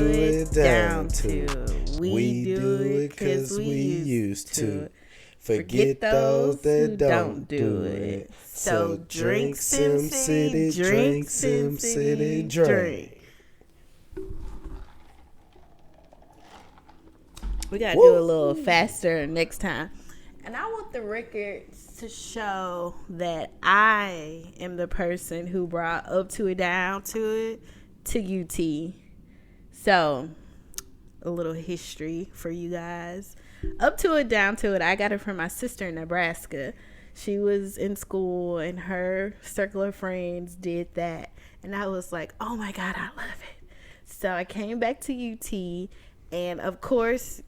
it down to. We do it 'cause we used to. Forget those that don't do it. So drink SemCity, drink SemCity, drink. We gotta do a little faster next time. And I want the records to show that I am the person who brought Up to It Down to It to UT. So, a little history for you guys. Up to It Down to It, I got it from my sister in Nebraska. She was in school and her circle of friends did that. And I was like, oh my God, I love it. So I came back to UT, and of course,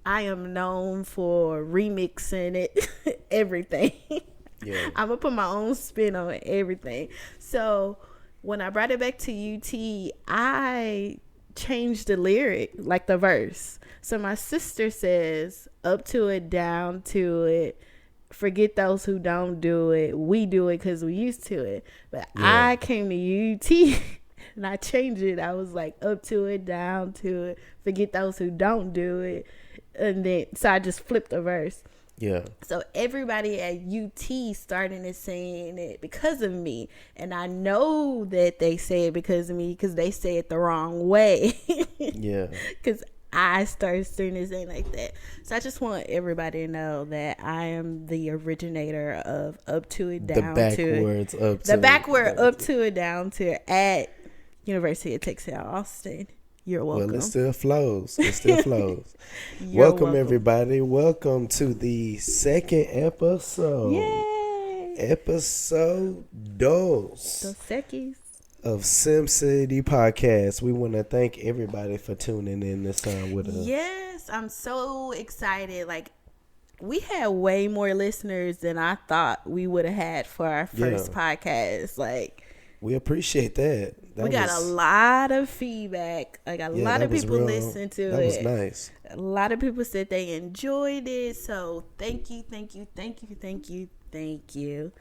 I am known for remixing it, everything. Yeah. I'm going to put my own spin on everything. So when I brought it back to UT, I changed the lyric, like the verse. So my sister says, up to it, down to it. Forget those who don't do it. We do it because we used to it. But I came to UT and I changed it. I was like, up to it, down to it. Forget those who don't do it. And then, so I just flipped the verse. Yeah. So everybody at UT started to saying it because of me. And I know that they say it because of me because they say it the wrong way. Yeah. Because I started saying it like that. So I just want everybody to know that I am the originator of Up to It, Down to It. The backward Up to It, Down to It at University of Texas Austin. You're welcome. Well, it still flows. It still flows. Welcome, everybody. Welcome to the second episode. Yay! Episode dos. Dos Secchies. Of SemCity podcast. We want to thank everybody for tuning in this time with us. Yes, I'm so excited. Like, we had way more listeners than I thought we would have had for our first podcast. Like, we appreciate that. We got a lot of feedback. Like, a lot of people listened to it. That was nice. A lot of people said they enjoyed it. So thank you, thank you, thank you, thank you, thank you.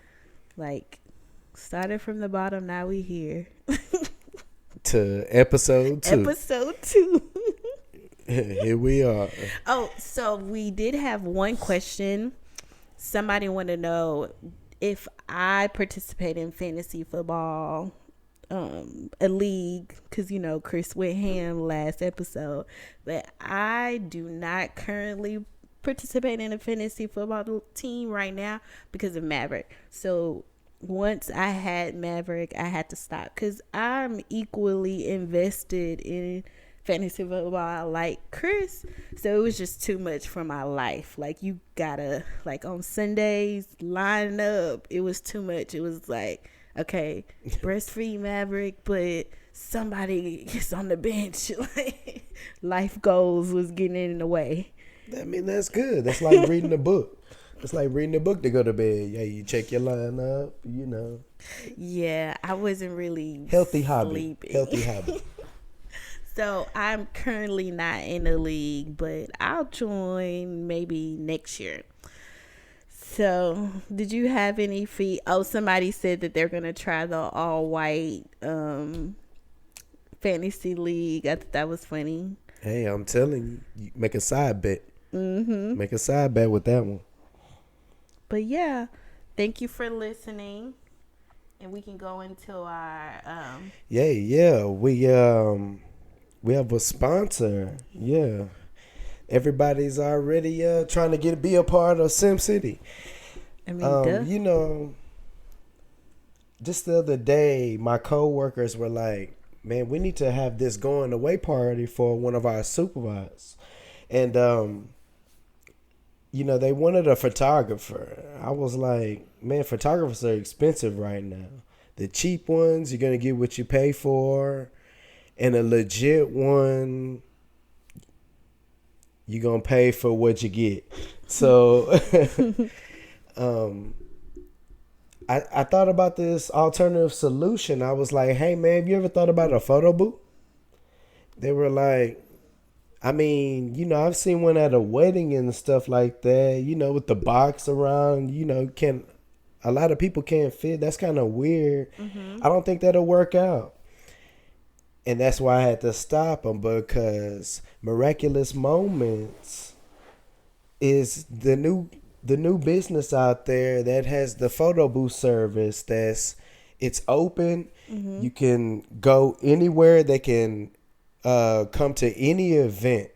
Like, started from the bottom, now we here. To episode 2. Episode 2. Here we are. Oh, so we did have one question. Somebody wanted to know if I participate in fantasy football, a league, because you know Chris went ham last episode, but I do not currently participate in a fantasy football team right now because of Maverick. So once I had Maverick, I had to stop because I'm equally invested in fantasy football like Chris. So it was just too much for my life. Like, you gotta, like, on Sundays, line up. It was too much. It was like, okay, breastfeed Maverick, but somebody is on the bench. Like, life goals was getting in the way. I mean, that's good. That's like reading a book. It's like reading a book to go to bed. Yeah, you check your line up, you know. Yeah, I wasn't really healthy sleeping. Hobby. So I'm currently not in a league, but I'll join maybe next year. So, did you have any somebody said that they're going to try the all-white fantasy league. I thought that was funny. Hey, I'm telling you, make a side bet. Mm-hmm. Make a side bet with that one. But yeah, thank you for listening. And we can go into our... We have a sponsor. Yeah. Everybody's already trying to be a part of SemCity. I mean, you know, just the other day, my coworkers were like, man, we need to have this going away party for one of our supervisors. And, you know, they wanted a photographer. I was like, man, photographers are expensive right now. The cheap ones, you're going to get what you pay for. And a legit one, you're going to pay for what you get. So I thought about this alternative solution. I was like, hey, man, have you ever thought about a photo booth? They were like, I mean, you know, I've seen one at a wedding and stuff like that, you know, with the box around, you know, a lot of people can't fit. That's kind of weird. Mm-hmm. I don't think that'll work out. And that's why I had to stop him, because Miraculous Moments is the new business out there that has the photo booth service. It's open. You can go anywhere. They can come to any event,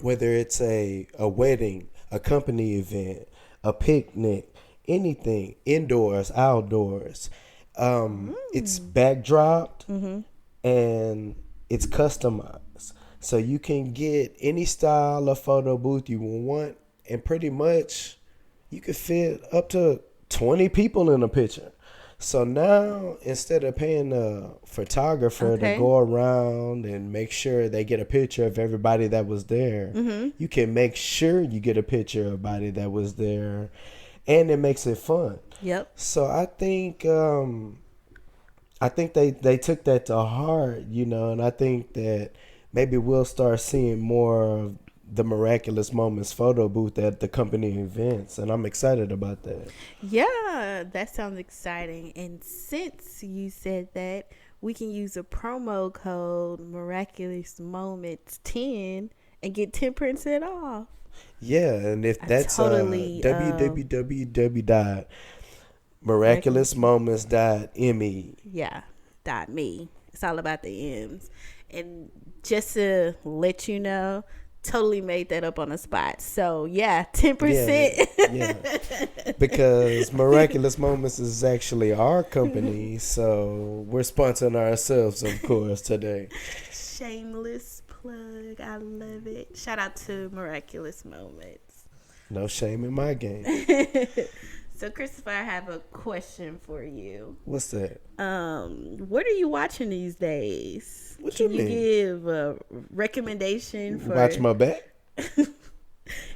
whether it's a wedding, a company event, a picnic, anything, indoors, outdoors. It's backdropped and it's customized. So you can get any style of photo booth you want, and pretty much you could fit up to 20 people in a picture. So now, instead of paying a photographer to go around and make sure they get a picture of everybody that was there, you can make sure you get a picture of everybody that was there, and it makes it fun. Yep. So I think they took that to heart, and I think that maybe we'll start seeing more of the Miraculous Moments photo booth at the company events, and I'm excited about that. Yeah, that sounds exciting. And since you said that, we can use a promo code Miraculous Moments 10 and get 10% off. Yeah, and if that's www.miraculousmoments.me. Yeah, .me. It's all about the M's. And just to let you know, totally made that up on the spot. So yeah, 10%. Yeah. Because Miraculous Moments is actually our company, so we're sponsoring ourselves, of course, today. Shameless plug. I love it. Shout out to Miraculous Moments. No shame in my game. So Christopher, I have a question for you. What's that? What are you watching these days? What you mean? Can you give a recommendation for watch my back?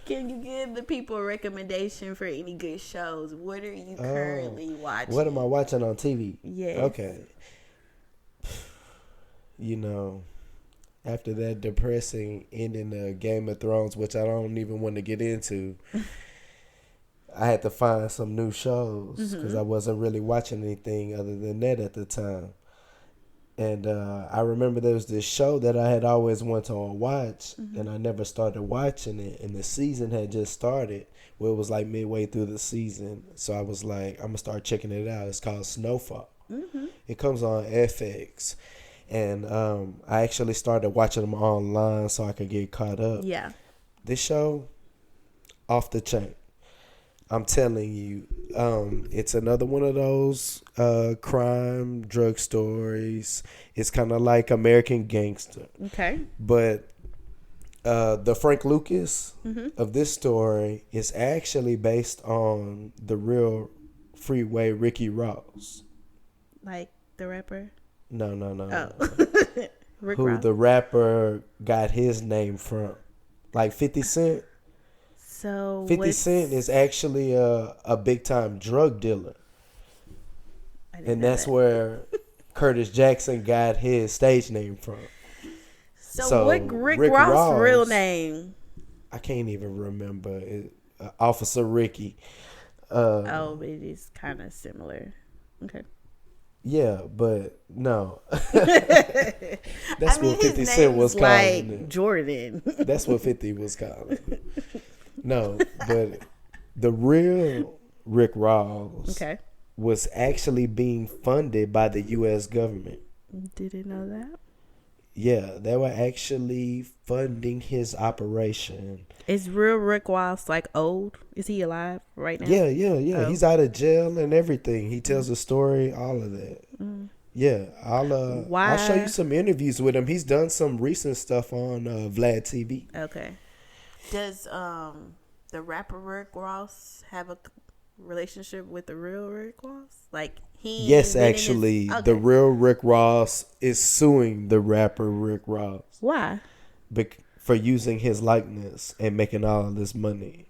Can you give the people a recommendation for any good shows? What are you currently watching? What am I watching on TV? Yeah. Okay. After that depressing ending of Game of Thrones, which I don't even want to get into, I had to find some new shows because I wasn't really watching anything other than that at the time. And I remember there was this show that I had always wanted to watch, and I never started watching it. And the season had just started, where it was like midway through the season. So I was like, I'm going to start checking it out. It's called Snowfall. It comes on FX. And I actually started watching them online so I could get caught up. Yeah. This show, off the chain. I'm telling you, it's another one of those crime, drug stories. It's kind of like American Gangster. Okay. But the Frank Lucas of this story is actually based on the real Freeway Ricky Ross. Like the rapper? No. Oh. Rick Who Ross. the rapper got his name from. Like 50 Cent. So 50 Cent is actually a big-time drug dealer. And that's where Curtis Jackson got his stage name from. So what Rick Ross' real name? I can't even remember. Officer Ricky. But it is kind of similar. Okay. Yeah, but no. That's what 50 Cent was calling it. Jordan. That's what 50 was calling it. No, but the real Rick Ross was actually being funded by the U.S. government. Didn't know that. Yeah, they were actually funding his operation. Is real Rick Ross like old? Is he alive right now? Yeah. Oh. He's out of jail and everything. He tells a story, all of that. Yeah, I'll show you some interviews with him. He's done some recent stuff on Vlad TV. Okay. Does the rapper Rick Ross have a relationship with the real Rick Ross? Like Yes, actually, the real Rick Ross is suing the rapper Rick Ross. Why? For using his likeness and making all of this money.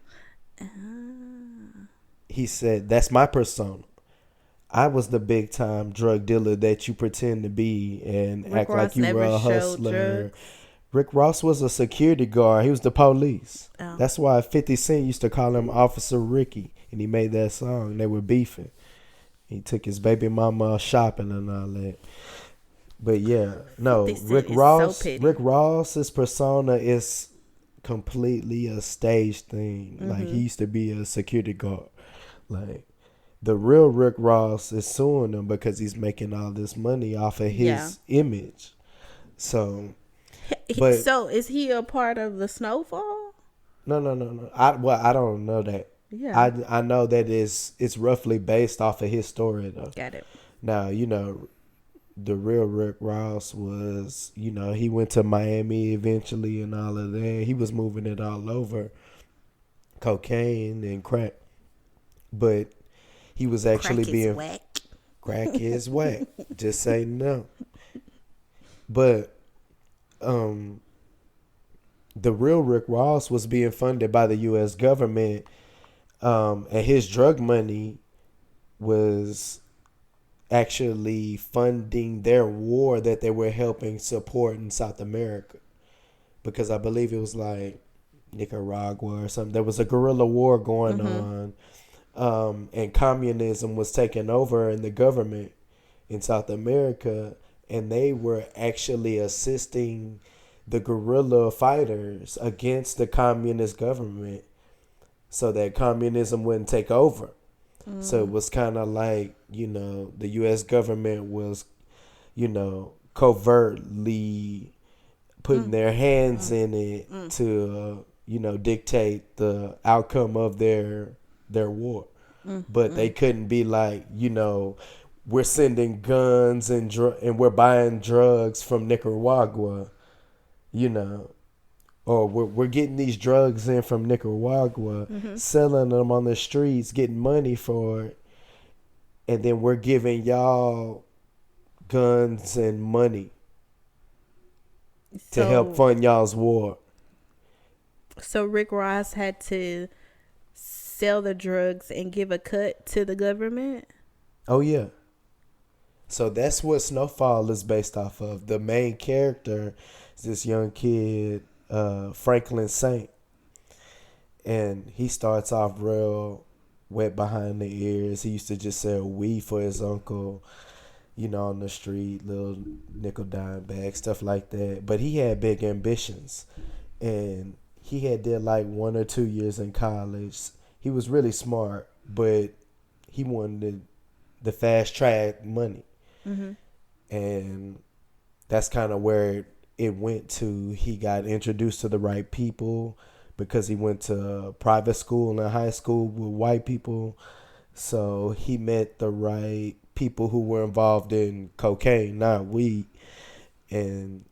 He said, "That's my persona. I was the big time drug dealer that you pretend to be and Rick act Ross like you were a hustler." drugs. Rick Ross was a security guard. He was the police. Oh. That's why 50 Cent used to call him Officer Ricky. And he made that song. They were beefing. He took his baby mama shopping and all that. But yeah, 50 no, Cent is so petty. Rick Ross's persona is completely a stage thing. Like he used to be a security guard. Like the real Rick Ross is suing him because he's making all this money off of Yeah. his image. So, but So is he a part of the Snowfall? no. I don't know that. Yeah. I know that it's roughly based off of his story though. Got it. Now the real Rick Ross was, he went to Miami eventually and all of that. He was moving it all over, cocaine and crack. But he was actually Crack is whack. crack is whack. Just say no. But the real Rick Ross was being funded by the U.S. government, and his drug money was actually funding their war that they were helping support in South America, because I believe it was like Nicaragua or something. There was a guerrilla war going on, and communism was taking over in the government in South America, and they were actually assisting the guerrilla fighters against the communist government so that communism wouldn't take over. So it was kind of like, the U.S. government was, covertly putting their hands in it to, dictate the outcome of their war. But they couldn't be like, we're sending guns and we're buying drugs from Nicaragua, or we're getting these drugs in from Nicaragua, selling them on the streets, getting money for it, and then we're giving y'all guns and money to help fund y'all's war. So Rick Ross had to sell the drugs and give a cut to the government? Oh, yeah. So that's what Snowfall is based off of. The main character is this young kid, Franklin Saint, and he starts off real wet behind the ears. He used to just sell weed for his uncle, on the street, little nickel dime bag, stuff like that. But he had big ambitions, and he had did like 1 or 2 years in college. He was really smart, but he wanted the fast track money, and that's kind of where it went to. He got introduced to the right people because he went to private school and high school with white people. So he met the right people who were involved in cocaine, not weed. And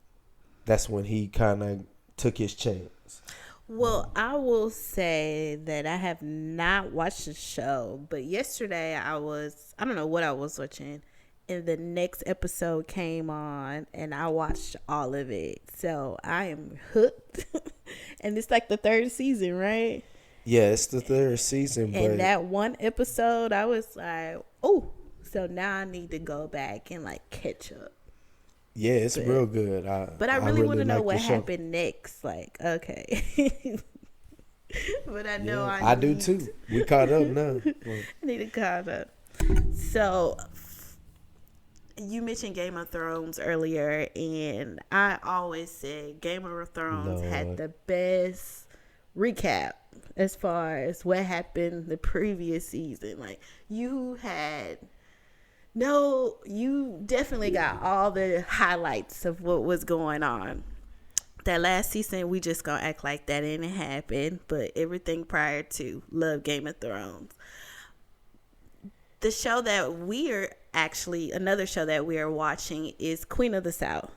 that's when he kind of took his chance. Well, I will say that I have not watched the show, but yesterday I don't know what I was watching, and the next episode came on and I watched all of it. So I am hooked. And it's like the 3rd season, right? Yeah, it's the 3rd season. And that one episode, I was like, oh, so now I need to go back and like catch up. Yeah, it's real good. But I really want to know what happened next. Like, okay. But I know I do too. We caught up now. I need to caught up. So you mentioned Game of Thrones earlier, and I always said Game of Thrones had the best recap as far as what happened the previous season. Like, you definitely got all the highlights of what was going on. That last season, we just gonna act like that didn't happen, but everything prior to, love Game of Thrones. The show that another show that we are watching is Queen of the South.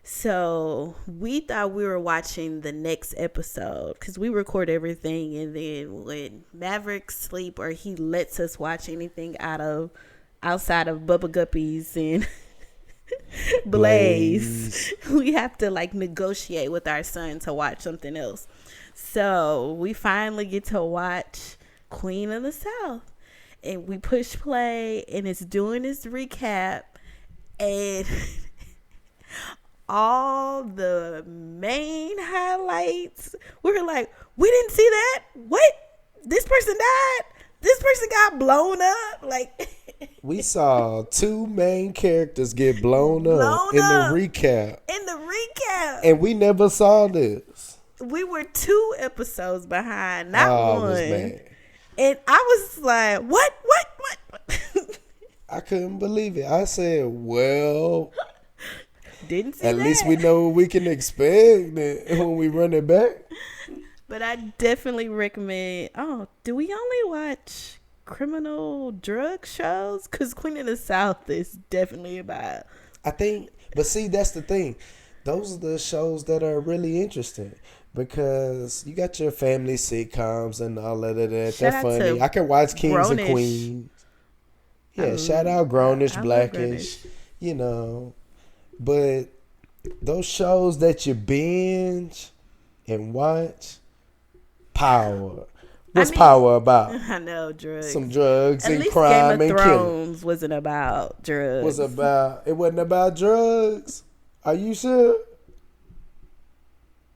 So we thought we were watching the next episode because we record everything, and then when Maverick sleep or he lets us watch anything outside of Bubba Guppies and Blaze, we have to like negotiate with our son to watch something else. So we finally get to watch Queen of the South, and we push play, and it's doing this recap, and all the main highlights, we were like, we didn't see that. What? This person died? This person got blown up? Like, We saw two main characters get blown up Blown in the up recap, in the recap. and we never saw this. We were 2 episodes behind, not I one. was mad. And I was like, what? I couldn't believe it. I said, well, Didn't see at that. least we know what we can expect when we run it back. But I definitely recommend. Oh, do we only watch criminal drug shows? Because Queen of the South is definitely about. I think, but see, that's the thing. Those are the shows that are really interesting because you got your family sitcoms and all of that. Shout They're out funny. to I can watch Kings and Grownish. Queens. Yeah, shout out Grownish, I love Blackish, Grownish. you know. But those shows that you binge and watch, power. What's power about? I know, drugs. Some drugs At and least crime Game and of killing. Thrones wasn't about drugs. It wasn't about drugs. Are you sure?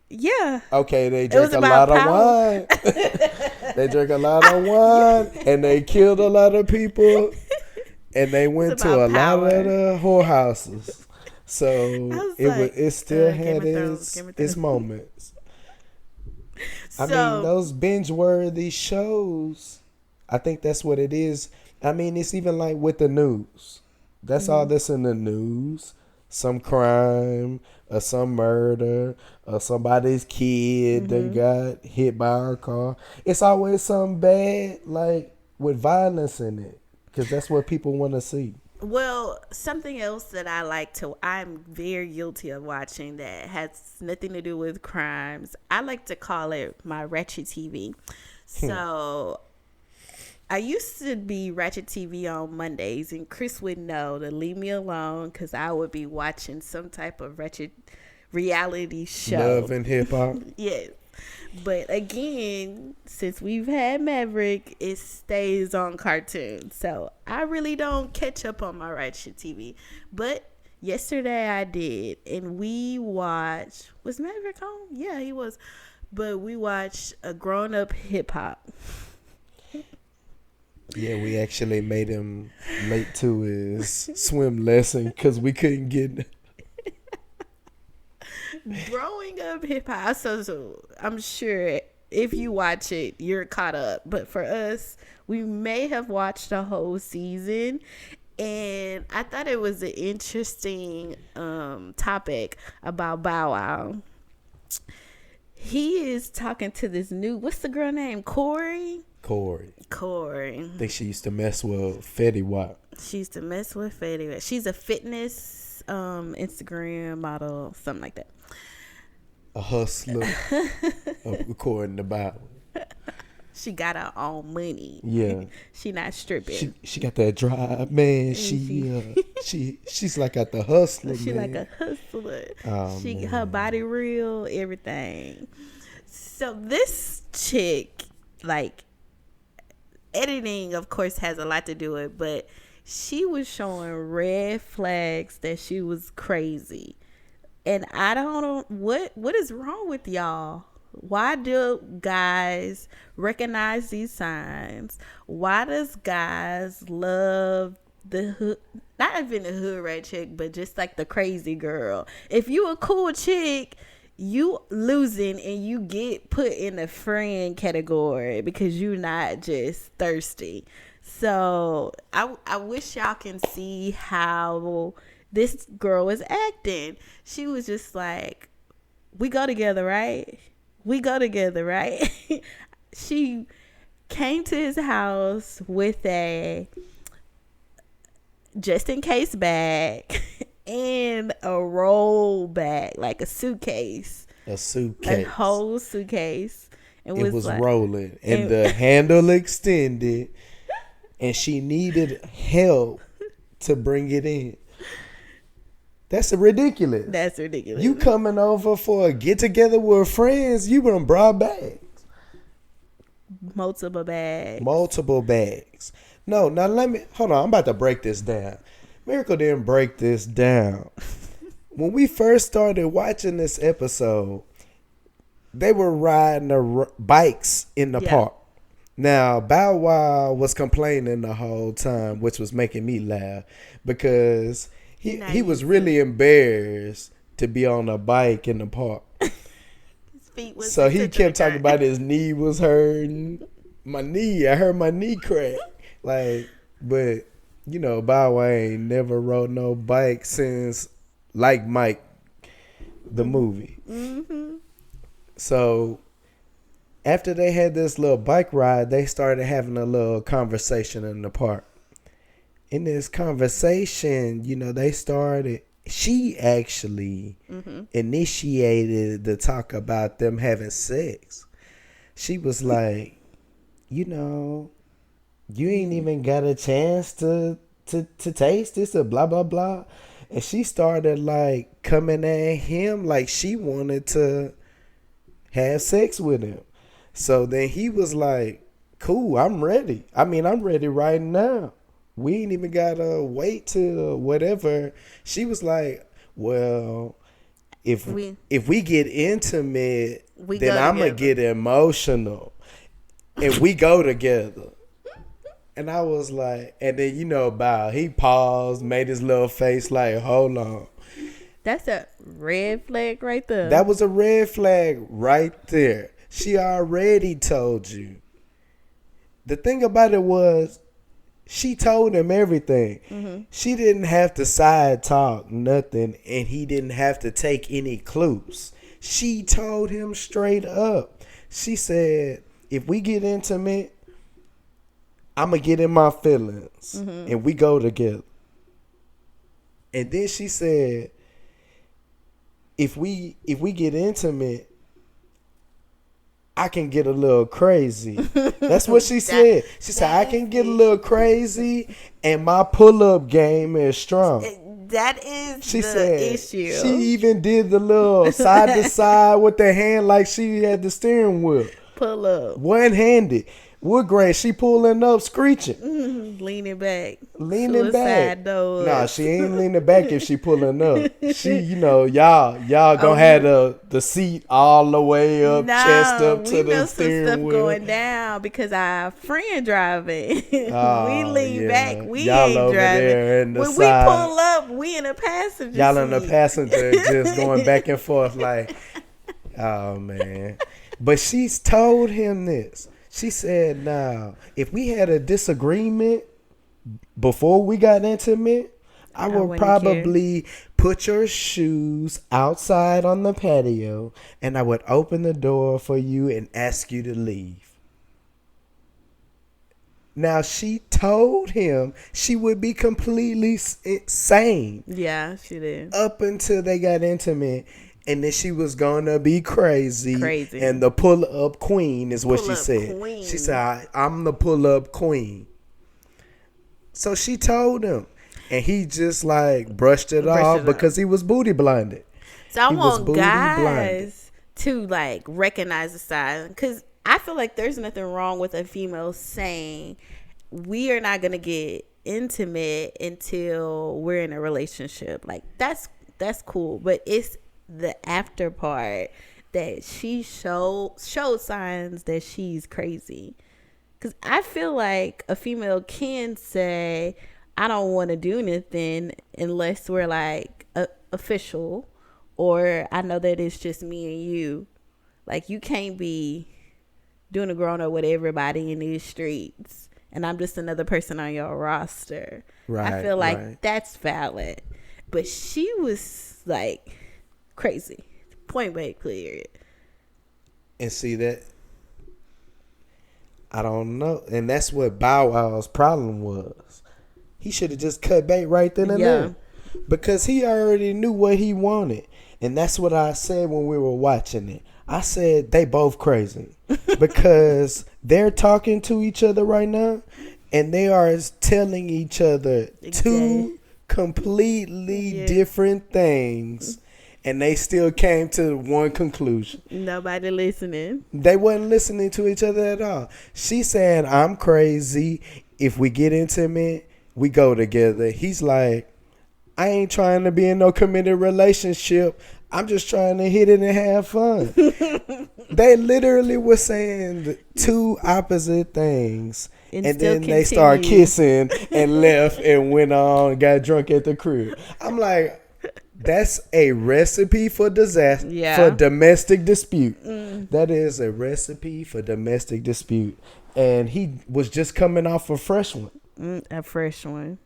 Yeah. Okay, they was drink a about lot power. of wine. They drink a lot of wine, and they killed a lot of people, and they went to a about lot power. of the whorehouses. So it still had Game of Thrones. its moments. I So- mean, those binge-worthy shows, I think that's what it is. I mean, it's even like with the news. That's all that's in the news. Some crime or some murder or somebody's kid that got hit by a car. It's always something bad, like with violence in it, because that's what people want to see. Well, something else that I'm very guilty of watching that has nothing to do with crimes. I like to call it my Ratchet TV. So I used to be Ratchet TV on Mondays, and Chris would know to leave me alone because I would be watching some type of Ratchet reality show. Love and hip hop. Yes. But again, since we've had Maverick, it stays on cartoon. So I really don't catch up on my Ratchet TV. But yesterday I did. And we watched. Was Maverick on? Yeah, he was. But we watched a grown up hip hop. Yeah, we actually made him late to his swim lesson because we couldn't get. Growing up hip hop, so I'm sure if you watch it, you're caught up. But for us, we may have watched the whole season, and I thought it was an interesting topic about Bow Wow. He is talking to this new, what's the girl name? Corey. I think she used to mess with Fetty Wap. She used to mess with Fetty. She's a fitness Instagram model, something like that. A hustler, according to Bible. She got her own money. Yeah, she not stripping. She got that drive, man. She's like at the hustler. She man. like a hustler. Oh, Her body real, everything. So this chick, like, editing, of course, has a lot to do with it, but she was showing red flags that she was crazy. And I don't know what is wrong with y'all. Why do guys recognize these signs? Why does guys love the hood? Not even the hood rat chick, but just like the crazy girl. If you a cool chick, you losing and you get put in the friend category because you're not just thirsty. So I wish y'all can see how this girl was acting. She was just like, we go together, right? We go together, right? She came to his house with a just in case bag and a roll bag, like a suitcase. A whole suitcase. And it was like, rolling and the handle extended and she needed help to bring it in. That's ridiculous. You coming over for a get together with friends, you been brought bags. Multiple bags. No, now hold on, I'm about to break this down. Miracle didn't break this down. When we first started watching this episode, they were riding bikes in the park. Now, Bow Wow was complaining the whole time, which was making me laugh because he was really embarrassed to be on a bike in the park. His feet was So he kept talking about his knee was hurting. I heard my knee crack. Like, but, you know, Bow Wow ain't never rode no bike since Like Mike, the movie. Mm-hmm. So after they had this little bike ride, they started having a little conversation in the park. In this conversation, you know, she actually initiated the talk about them having sex. She was like, you know, you ain't even got a chance to taste this or blah, blah, blah. And she started like coming at him like she wanted to have sex with him. So then he was like, cool, I'm ready. I mean, I'm ready right now. We ain't even gotta wait till whatever. She was like, well, if we get intimate, then I'm gonna get emotional. And we go together. And I was like, and then, you know, he paused, made his little face like, hold on. That's a red flag right there. That was a red flag right there. She already told you. The thing about it was, she told him everything. Mm-hmm. She didn't have to side talk nothing, and he didn't have to take any clues. She told him straight up. She said, if we get intimate, I'm going to get in my feelings, and we go together. And then she said, if we get intimate, I can get a little crazy. That's what she said. She said, I can get a little crazy, and my pull-up game is strong. That is she the said, issue. She even did the little side-to-side with the hand like she had the steering wheel. Pull up. One-handed. Wood grain, she pulling up, screeching. Leaning back. Leaning Suicide back. Doors. Nah, she ain't leaning back if she pulling up. She, you know, y'all gonna have the seat all the way up, chest up to the steering wheel. We know some stuff going down because our friend driving. Oh, we lean back. We y'all ain't over driving. there in the when side. We pull up, we in the passenger y'all seat. in the passenger just going back and forth like, oh, man. But she's told him this. She said, now, if we had a disagreement before we got intimate, I would probably put your shoes outside on the patio, and I would open the door for you and ask you to leave. Now, she told him she would be completely sane. Yeah, she did. Up until they got intimate. And then she was gonna be crazy. And the pull-up queen is what she said. Queen. She said, I'm the pull-up queen. So she told him. And he just like brushed it off because he was booty blinded. So I want guys to like recognize the sign. Because I feel like there's nothing wrong with a female saying, we are not gonna get intimate until we're in a relationship. Like that's cool. But it's the after part that she showed signs that she's crazy. Because I feel like a female can say, I don't want to do anything unless we're like official, or I know that it's just me and you. Like, you can't be doing a grown up with everybody in these streets and I'm just another person on your roster. Right. I feel like that's valid. But she was like crazy, point blank clear. And see that, I don't know, and that's what Bow Wow's problem was. He should have just cut bait right then and there, because he already knew what he wanted, and that's what I said when we were watching it. I said they both crazy because they're talking to each other right now, and they are telling each other two completely different things. And they still came to one conclusion. Nobody listening. They wasn't listening to each other at all. She said, I'm crazy. If we get intimate, we go together. He's like, I ain't trying to be in no committed relationship. I'm just trying to hit it and have fun. They literally were saying the two opposite things. And still then they started continue. kissing and left and went on and got drunk at the crib. I'm like, that's a recipe for disaster, for Yeah. domestic dispute. That is a recipe for domestic dispute. And he was just coming off a fresh one. A fresh one.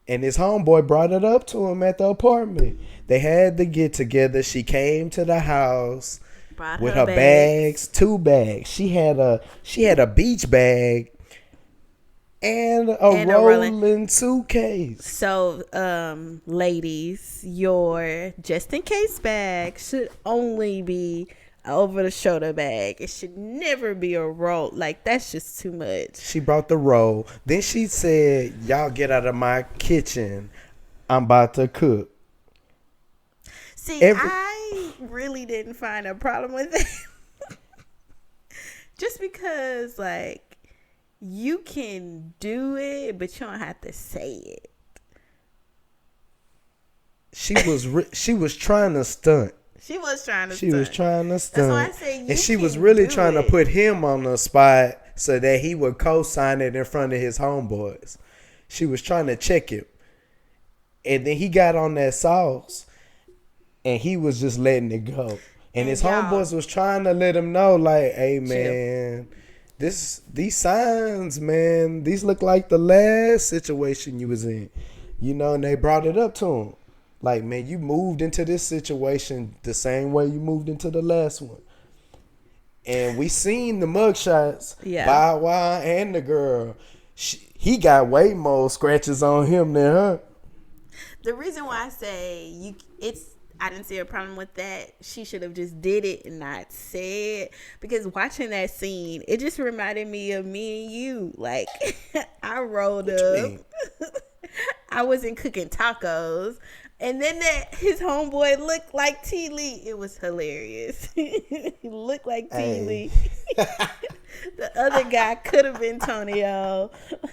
And his homeboy brought it up to him at the apartment. They had to get together. She came to the house Brought with her bags, 2 bags. She had a beach bag and a rolling suitcase. So, ladies, your just in case bag should only be over the shoulder bag. It should never be a roll. Like, that's just too much. She brought the roll. Then she said, "Y'all get out of my kitchen. I'm about to cook." See, I really didn't find a problem with it. Just because, like, you can do it, but you don't have to say it. She was trying to stunt. She was trying to stunt. That's why I say and she was really trying to put him on the spot so that he would co-sign it in front of his homeboys. She was trying to check him. And then he got on that sauce and he was just letting it go. And his homeboys was trying to let him know, like, hey, man, these signs, man, these look like the last situation you was in. You know, and they brought it up to him. Like, man, you moved into this situation the same way you moved into the last one. And we seen the mugshots, Bow Wow and the girl. He got way more scratches on him than her. The reason why I say I didn't see a problem with that. She should have just did it and not said. Because watching that scene, it just reminded me of me and you. Like, I rolled up. I wasn't cooking tacos. And then his homeboy looked like T. Lee. It was hilarious. He looked like T. Lee. The other guy could have been Tonio.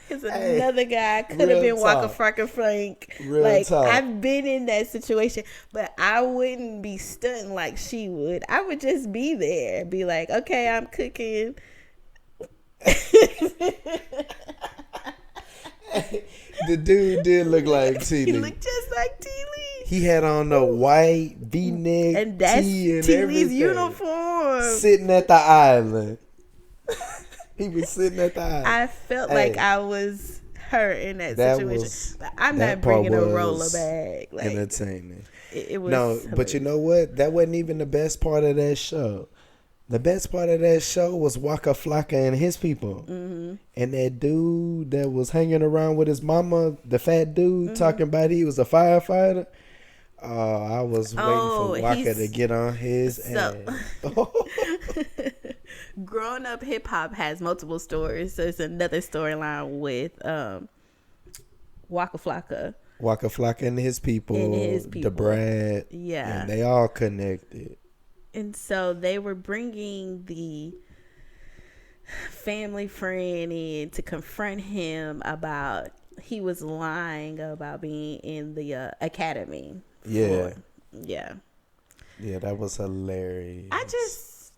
Another guy could have been Waka Flocka Frank. I've been in that situation, but I wouldn't be stunting like she would. I would just be there, be like, okay, I'm cooking. The dude did look like T. Lee. He looked just like T. Lee. He had on the white V-neck and that's T and T. everything. Lee's uniform. Sitting at the island. He was sitting at the island. I felt like I was her in that situation. But I'm not bringing a roller bag. Like, entertaining. It was hilarious. But you know what? That wasn't even the best part of that show. The best part of that show was Waka Flocka and his people. Mm-hmm. And that dude that was hanging around with his mama, the fat dude, talking about he was a firefighter. I was waiting for Waka to get on his ass. Growing up hip hop has multiple stories. So it's another storyline with Waka Flocka. Waka Flocka and his people. The Brad. Yeah. And they all connected. And so they were bringing the family friend in to confront him about he was lying about being in the academy. Yeah. Yeah, that was hilarious. I just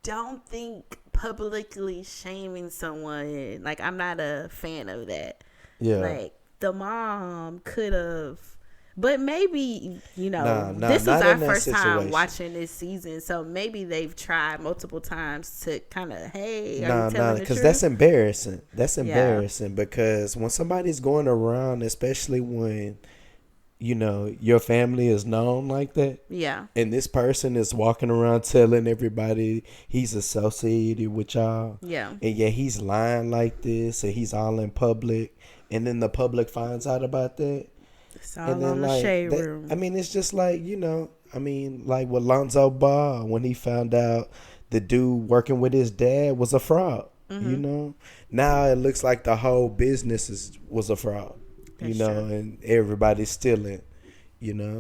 don't think publicly shaming someone, like, I'm not a fan of that. Yeah. Like, the mom could have, but maybe, this was our first time watching this season, so maybe they've tried multiple times to kind of, hey, are you telling the truth? Because that's embarrassing. That's embarrassing because when somebody's going around, especially when, your family is known like that. Yeah. And this person is walking around telling everybody he's associated with y'all. Yeah. And he's lying like this and he's all in public. And then the public finds out about that. It's all on the shade room. I mean, it's just like, like with Lonzo Ball when he found out the dude working with his dad was a fraud, Now it looks like the whole business was a fraud, true. And everybody's stealing,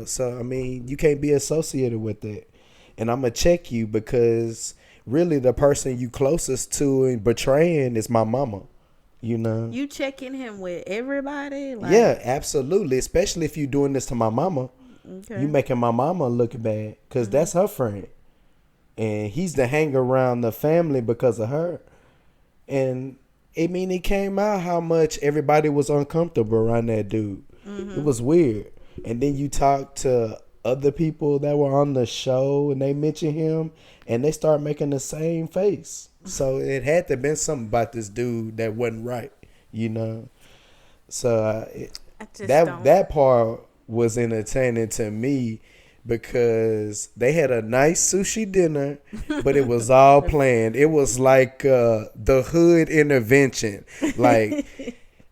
So, I mean, you can't be associated with it. And I'm going to check you because really the person you closest to and betraying is my mama. You checking him with everybody? Like, yeah, absolutely. Especially if you're doing this to my mama. Okay. You making my mama look bad because that's her friend. and he's to hang around the family because of her. And I mean, it came out how much everybody was uncomfortable around that dude. It was weird. And then you talk to other people that were on the show and they mention him and they start making the same face. So it had to have been something about this dude that wasn't right, you know. So that part was entertaining to me because they had a nice sushi dinner, but it was all planned. It was like the hood intervention. Like,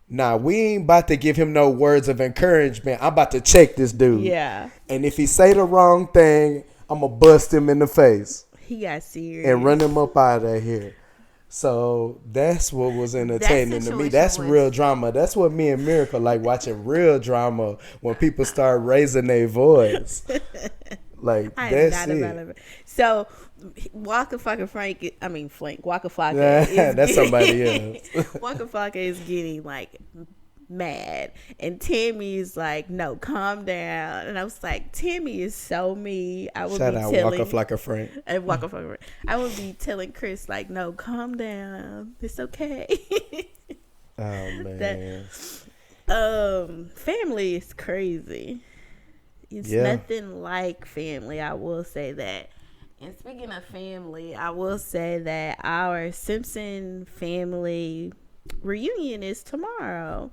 nah, we ain't about to give him no words of encouragement. I'm about to check this dude. Yeah. And if he say the wrong thing, I'm going to bust him in the face. He got serious. And run him up out of here. So that's what was entertaining to me. That's real drama. That's what me and Miracle like, watching real drama when people start raising their voice. Like, that's it. So Waka Flocka Frank. Waka Flocka is that's somebody else. Waka Flocka is getting like mad, and Tammy is like, "No, calm down." And I was like, "Tammy is so me." I would Shout out Waka Flocka Frank. Waka Flocka Frank. I would be telling Chris like, "No, calm down. It's okay." Oh man. Family is crazy. It's nothing like family. I will say that. And speaking of family, I will say that our Simpson family reunion is tomorrow.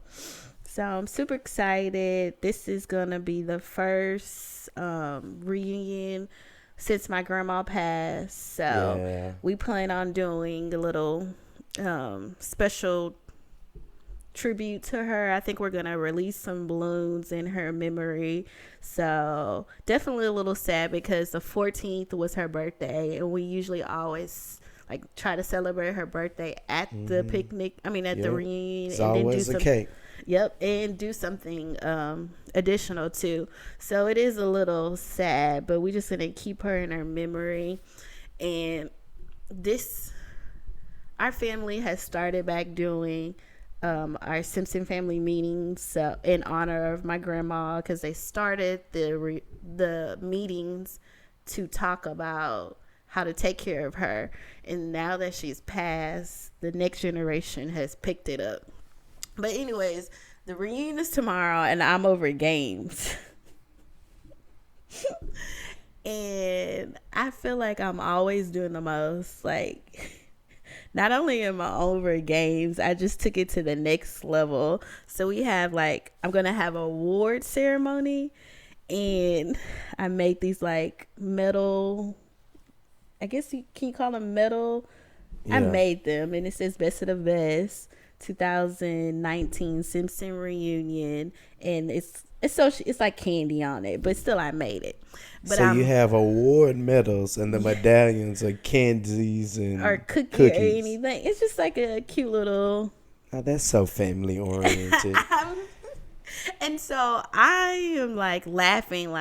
So I'm super excited. This is gonna be the first reunion since my grandma passed. So we plan on doing a little special tribute to her. I think we're gonna release some balloons in her memory. So definitely a little sad because the 14th was her birthday, and we usually always like try to celebrate her birthday at the picnic. I mean, at the reunion, it's and then always a cake. Yep, and do something additional too. So it is a little sad, but we're just gonna keep her in her memory. And our family has started back doing our Simpson family meetings in honor of my grandma, because they started the meetings to talk about how to take care of her. And now that she's passed, the next generation has picked it up. But anyways, the reunion is tomorrow, and I'm over games. And I feel like I'm always doing the most. Like, not only am I over games, I just took it to the next level. So we have I'm going to have an award ceremony, and I made these metal, I guess can you call them metal? Yeah. I made them, and it says Best of the Best 2019 Simpson reunion, and it's like candy on it, but still I made it. But so you have award medals, and the medallions are candies and or cookies or anything. It's just like a cute little. Oh, that's so family oriented. And so I am laughing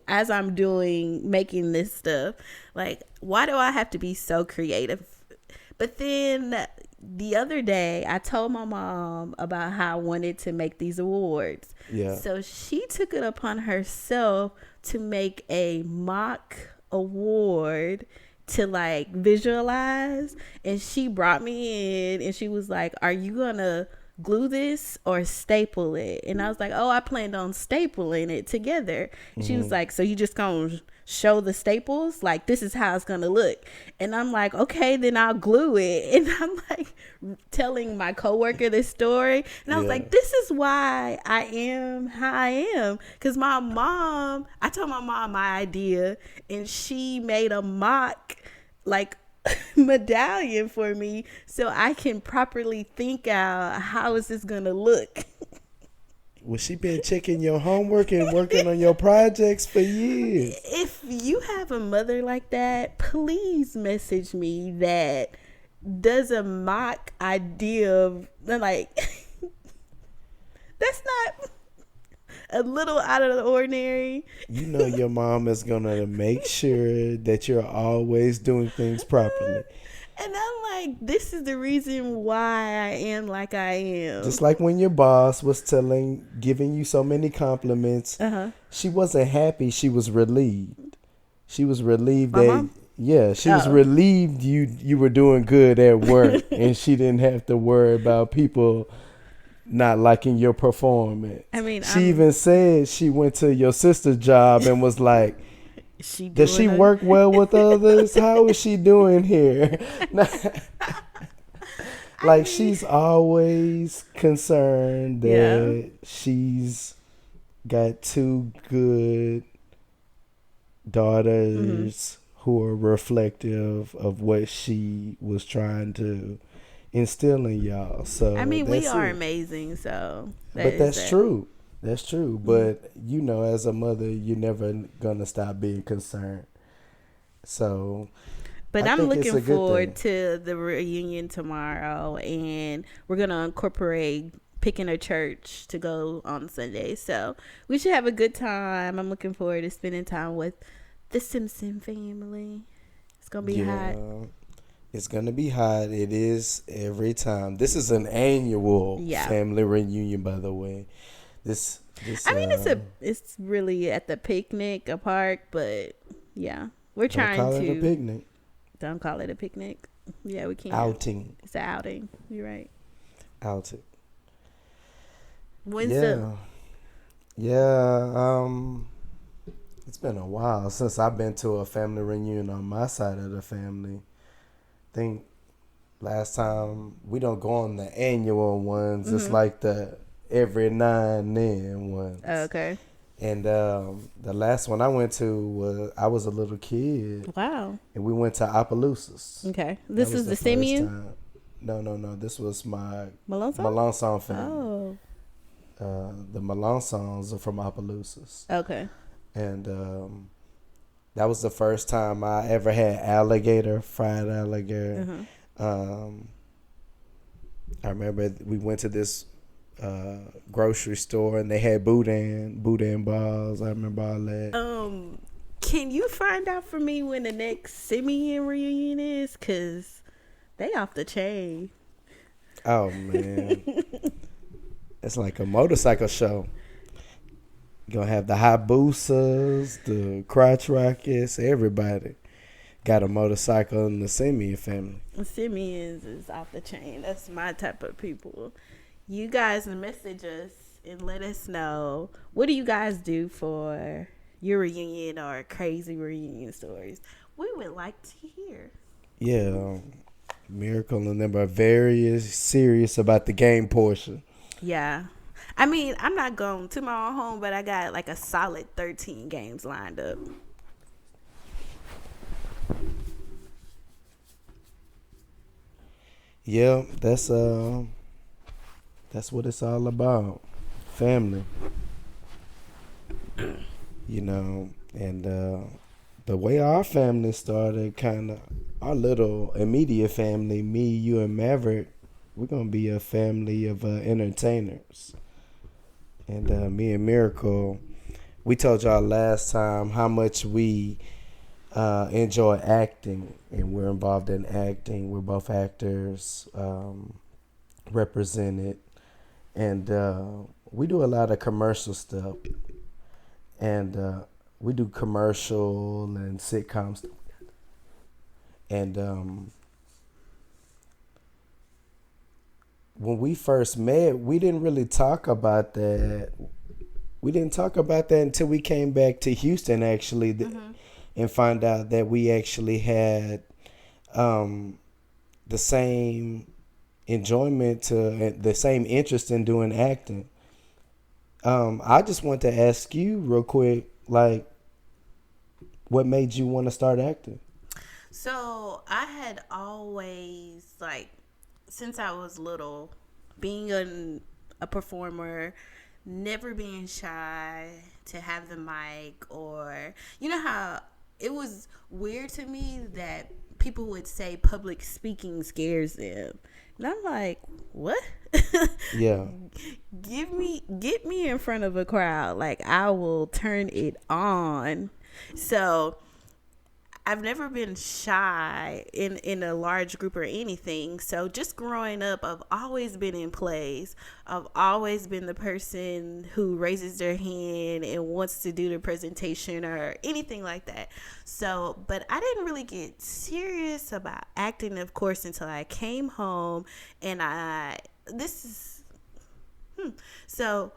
as I'm making this stuff. Why do I have to be so creative? But then the other day I told my mom about how I wanted to make these awards. Yeah. So she took it upon herself to make a mock award to visualize, and she brought me in and she was like, "Are you gonna glue this or staple it?" And I was like, "Oh, I planned on stapling it together." Mm-hmm. She was like, "So you just gonna show the staples? This is how it's gonna look?" And I'm like, "Okay, then I'll glue it." And I'm telling my coworker this story, and I was like, "This is why I am how I am." Because I told my mom my idea, and she made a mock medallion for me so I can properly think out how is this gonna look. Well, she been checking your homework and working on your projects for years. If you have a mother like that, please message me that does a mock idea of that's not a little out of the ordinary. You know your mom is gonna make sure that you're always doing things properly. And I'm this is the reason why I am like I am. Just like when your boss was giving you so many compliments, she wasn't happy. She was relieved. She was relieved Yeah, she was Oh, relieved you were doing good at work, and she didn't have to worry about people not liking your performance. I mean, She even said she went to your sister's job and was like, she "Does doing she her. work well with others? How is she doing here?" I Like mean, she's always concerned yeah. that she's got two good Hmm. daughters who are reflective of what she was trying to instill in y'all. I So mean, we that's are it. amazing, so that But is that's that. true. That's true. Hmm. But as a mother, you're never gonna stop being concerned. So But I I'm think it's looking a good forward thing. to the reunion tomorrow, and we're gonna incorporate picking a church to go on Sunday. So we should have a good time. I'm looking forward to spending time with the Simpson family. It's gonna be hot. Yeah. It's gonna be hot. It is every time. This is an annual Yeah. family reunion, by the way. This I mean, it's really at the picnic, a park, but yeah, we're don't trying call it a to picnic. don't call it a picnic. Yeah, we can't. Outing. It's an outing. You're right. Outing. When's the Yeah. Yeah. It's been a while since I've been to a family reunion on my side of the family. Think last time we don't go on the annual ones. It's Mm-hmm. like the every now and then Oh, ones. okay. And the last one I went to was I was a little kid, Wow. and we went to Opelousas. Okay. That This was is the the first Simeon time. No, no, no. This was my Malone song? Melanson family. Oh. The Melansons are from Opelousas, Okay. and that was the first time I ever had alligator, fried alligator. Uh-huh. Um, I remember we went to this grocery store and they had boudin balls. I remember all that. Can you find out for me when the next Simeon reunion is? Cause they off the chain. Oh man, it's like a motorcycle show. You're gonna have the Habusas, the crotch rockets, everybody got a motorcycle in the Simeon family. Simeons is off the chain. That's my type of people. You guys message us and let us know, what do you guys do for your reunion or crazy reunion stories. We would like to hear. Yeah, Miracle and them are very serious about the game portion. Yeah. I mean, I'm not going to my own home, but I got like a solid 13 games lined up. Yeah, that's what it's all about. Family. And the way our family started, kind of our little immediate family, me, you, and Maverick, we're gonna be a family of entertainers. And me and Miracle, we told y'all last time how much we enjoy acting, and we're involved in acting. We're both actors, represented, and we do a lot of commercial stuff. And we do commercial and sitcoms. And when we first met, we didn't really talk about that. We didn't talk about that until we came back to Houston, actually, and find out that we actually had the same enjoyment to the same interest in doing acting. I just want to ask you real quick, like, what made you want to start acting? So I had always, like, since I was little, being a performer, never being shy to have the mic, or you know how it was weird to me that people would say public speaking scares them. And I'm like, what? Yeah. Get me in front of a crowd. Like, I will turn it on. So I've never been shy in a large group or anything. So just growing up, I've always been in plays. I've always been the person who raises their hand and wants to do the presentation or anything like that. So, but I didn't really get serious about acting, of course, until I came home and so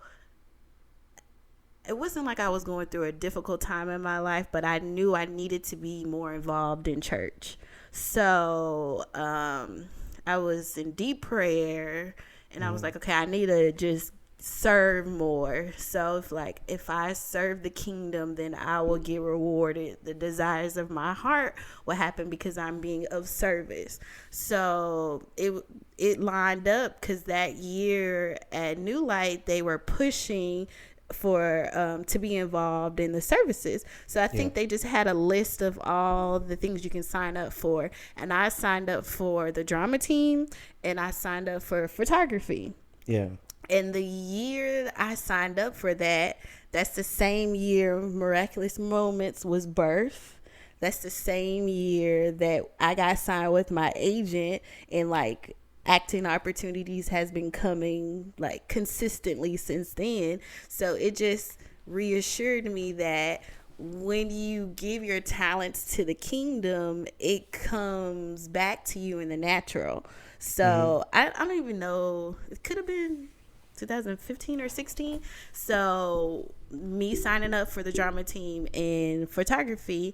it wasn't like I was going through a difficult time in my life, but I knew I needed to be more involved in church. So I was in deep prayer, and I was like, okay, I need to just serve more. So if I serve the kingdom, then I will get rewarded. The desires of my heart will happen because I'm being of service. So it lined up, because that year at New Light, they were pushing for to be involved in the services. So I think they just had a list of all the things you can sign up for, and I signed up for the drama team, and I signed up for photography. And the year I signed up for that's the same year Miraculous Moments was birthed. That's the same year that I got signed with my agent, and like acting opportunities has been coming like consistently since then. So it just reassured me that when you give your talents to the kingdom, it comes back to you in the natural. So I don't even know, it could have been 2015 or 16. So me signing up for the drama team and photography,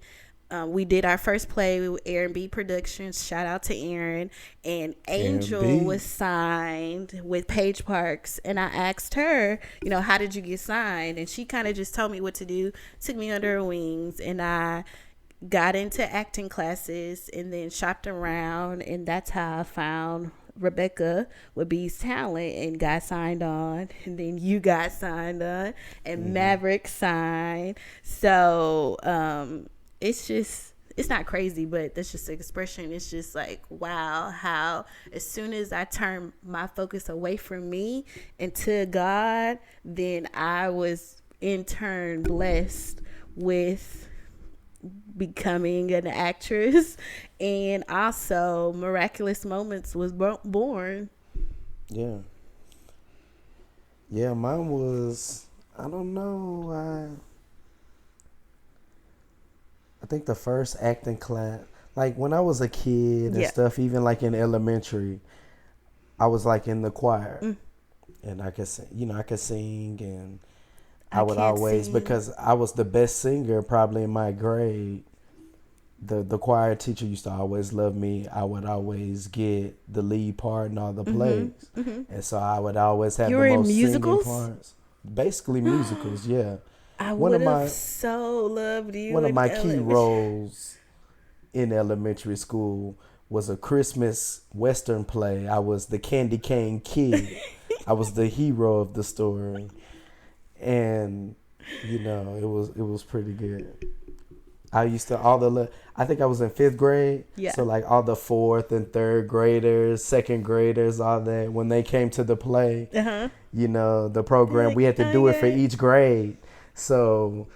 we did our first play with Aaron B Productions. Shout out to Aaron. And Angel was signed with Paige Parks. And I asked her, how did you get signed? And she kind of just told me what to do, took me under her wings. And I got into acting classes and then shopped around. And that's how I found Rebecca with Bee's Talent and got signed on. And then you got signed on. And Maverick signed. So, it's not crazy, but that's just an expression. It's just like, wow, how as soon as I turned my focus away from me and to God, then I was in turn blessed with becoming an actress. And also Miraculous Moments was born. Yeah, mine was, I don't know, I think the first acting class, like when I was a kid and stuff, even like in elementary, I was like in the choir, and I could sing, and I would always sing. Because I was the best singer probably in my grade. The choir teacher used to always love me. I would always get the lead part in all the plays, and so I would always have the most singing parts. Basically musicals, yeah. I would have so loved you. One of my key roles in elementary school was a Christmas Western play. I was the candy cane kid. I was the hero of the story, and it was pretty good. I used to I think I was in 5th grade. Yeah. So like all the 4th and 3rd graders, 2nd graders, all that, when they came to the play, the program, we had to do it for each grade. So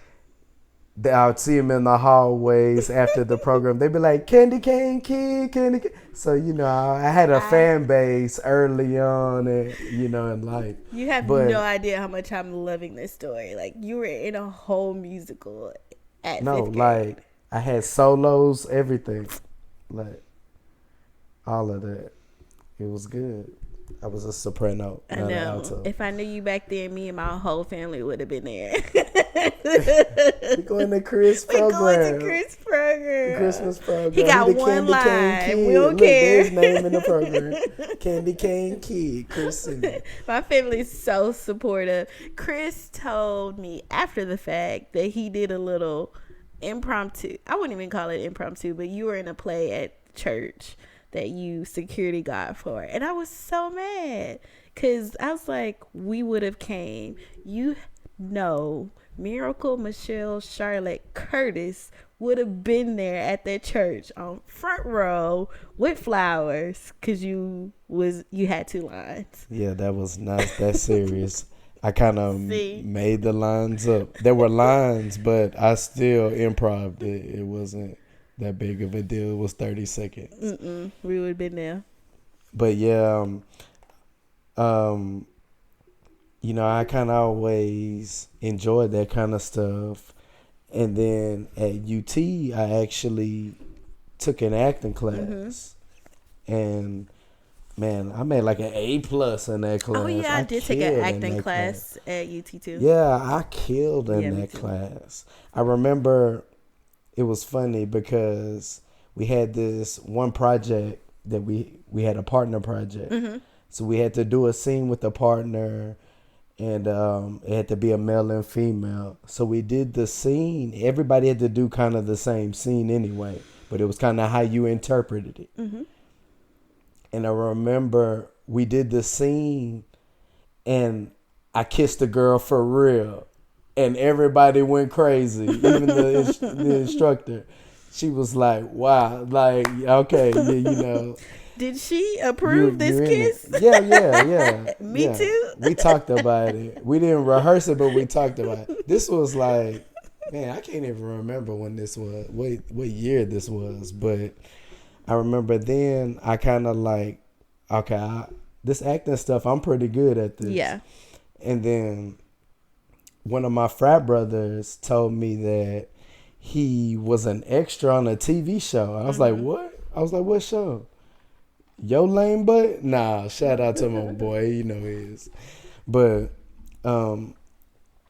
I would see them in the hallways after the program. They'd be like, candy cane kid, candy cane. So, I had a fan base early on, in life. You have no idea how much I'm loving this story. Like, you were in a whole musical at 5th grade. Like, I had solos, everything. Like, all of that. It was good. I was a soprano. I know. If I knew you back then, me and my whole family would have been there. We're going to Chris program. We're going to Chris program. Christmas program. He got one line. We don't care. There's his name in the program. Candy Cane Kid, Chris. My family's so supportive. Chris told me after the fact that he did a little impromptu. I wouldn't even call it impromptu, but you were in a play at church that you security guard for. And I was so mad because I was like, we would have came. Miracle Michelle Charlotte Curtis would have been there at that church on front row with flowers because you had 2 lines. Yeah, that was not that serious. I kind of made the lines up. There were lines, but I still improv'd it. It wasn't that big of a deal. It was 30 seconds. We would have been there. But yeah, um, I kind of always enjoyed that kind of stuff. And then at UT, I actually took an acting class, and man, I made like an A+ in that class. Oh yeah, I did take an acting class at UT too. Yeah, I killed in that class. I remember it was funny because we had this one project that we had a partner project. So we had to do a scene with a partner, and it had to be a male and female. So we did the scene. Everybody had to do kind of the same scene anyway, but it was kind of how you interpreted it. And I remember we did the scene, and I kissed a girl for real, and everybody went crazy. Even the instructor, she was like, "Wow, like okay, yeah." Did she approve this kiss? Yeah. Me too. We talked about it. We didn't rehearse it, but we talked about it. This was like, man, I can't even remember when this was, what year this was, but I remember then I kind of like, okay, this acting stuff, I'm pretty good at this. Yeah. And then one of my frat brothers told me that he was an extra on a TV show. I was like, what? I was like, what show? Yo Lame Butt? Nah, shout out to my boy. You know he is. But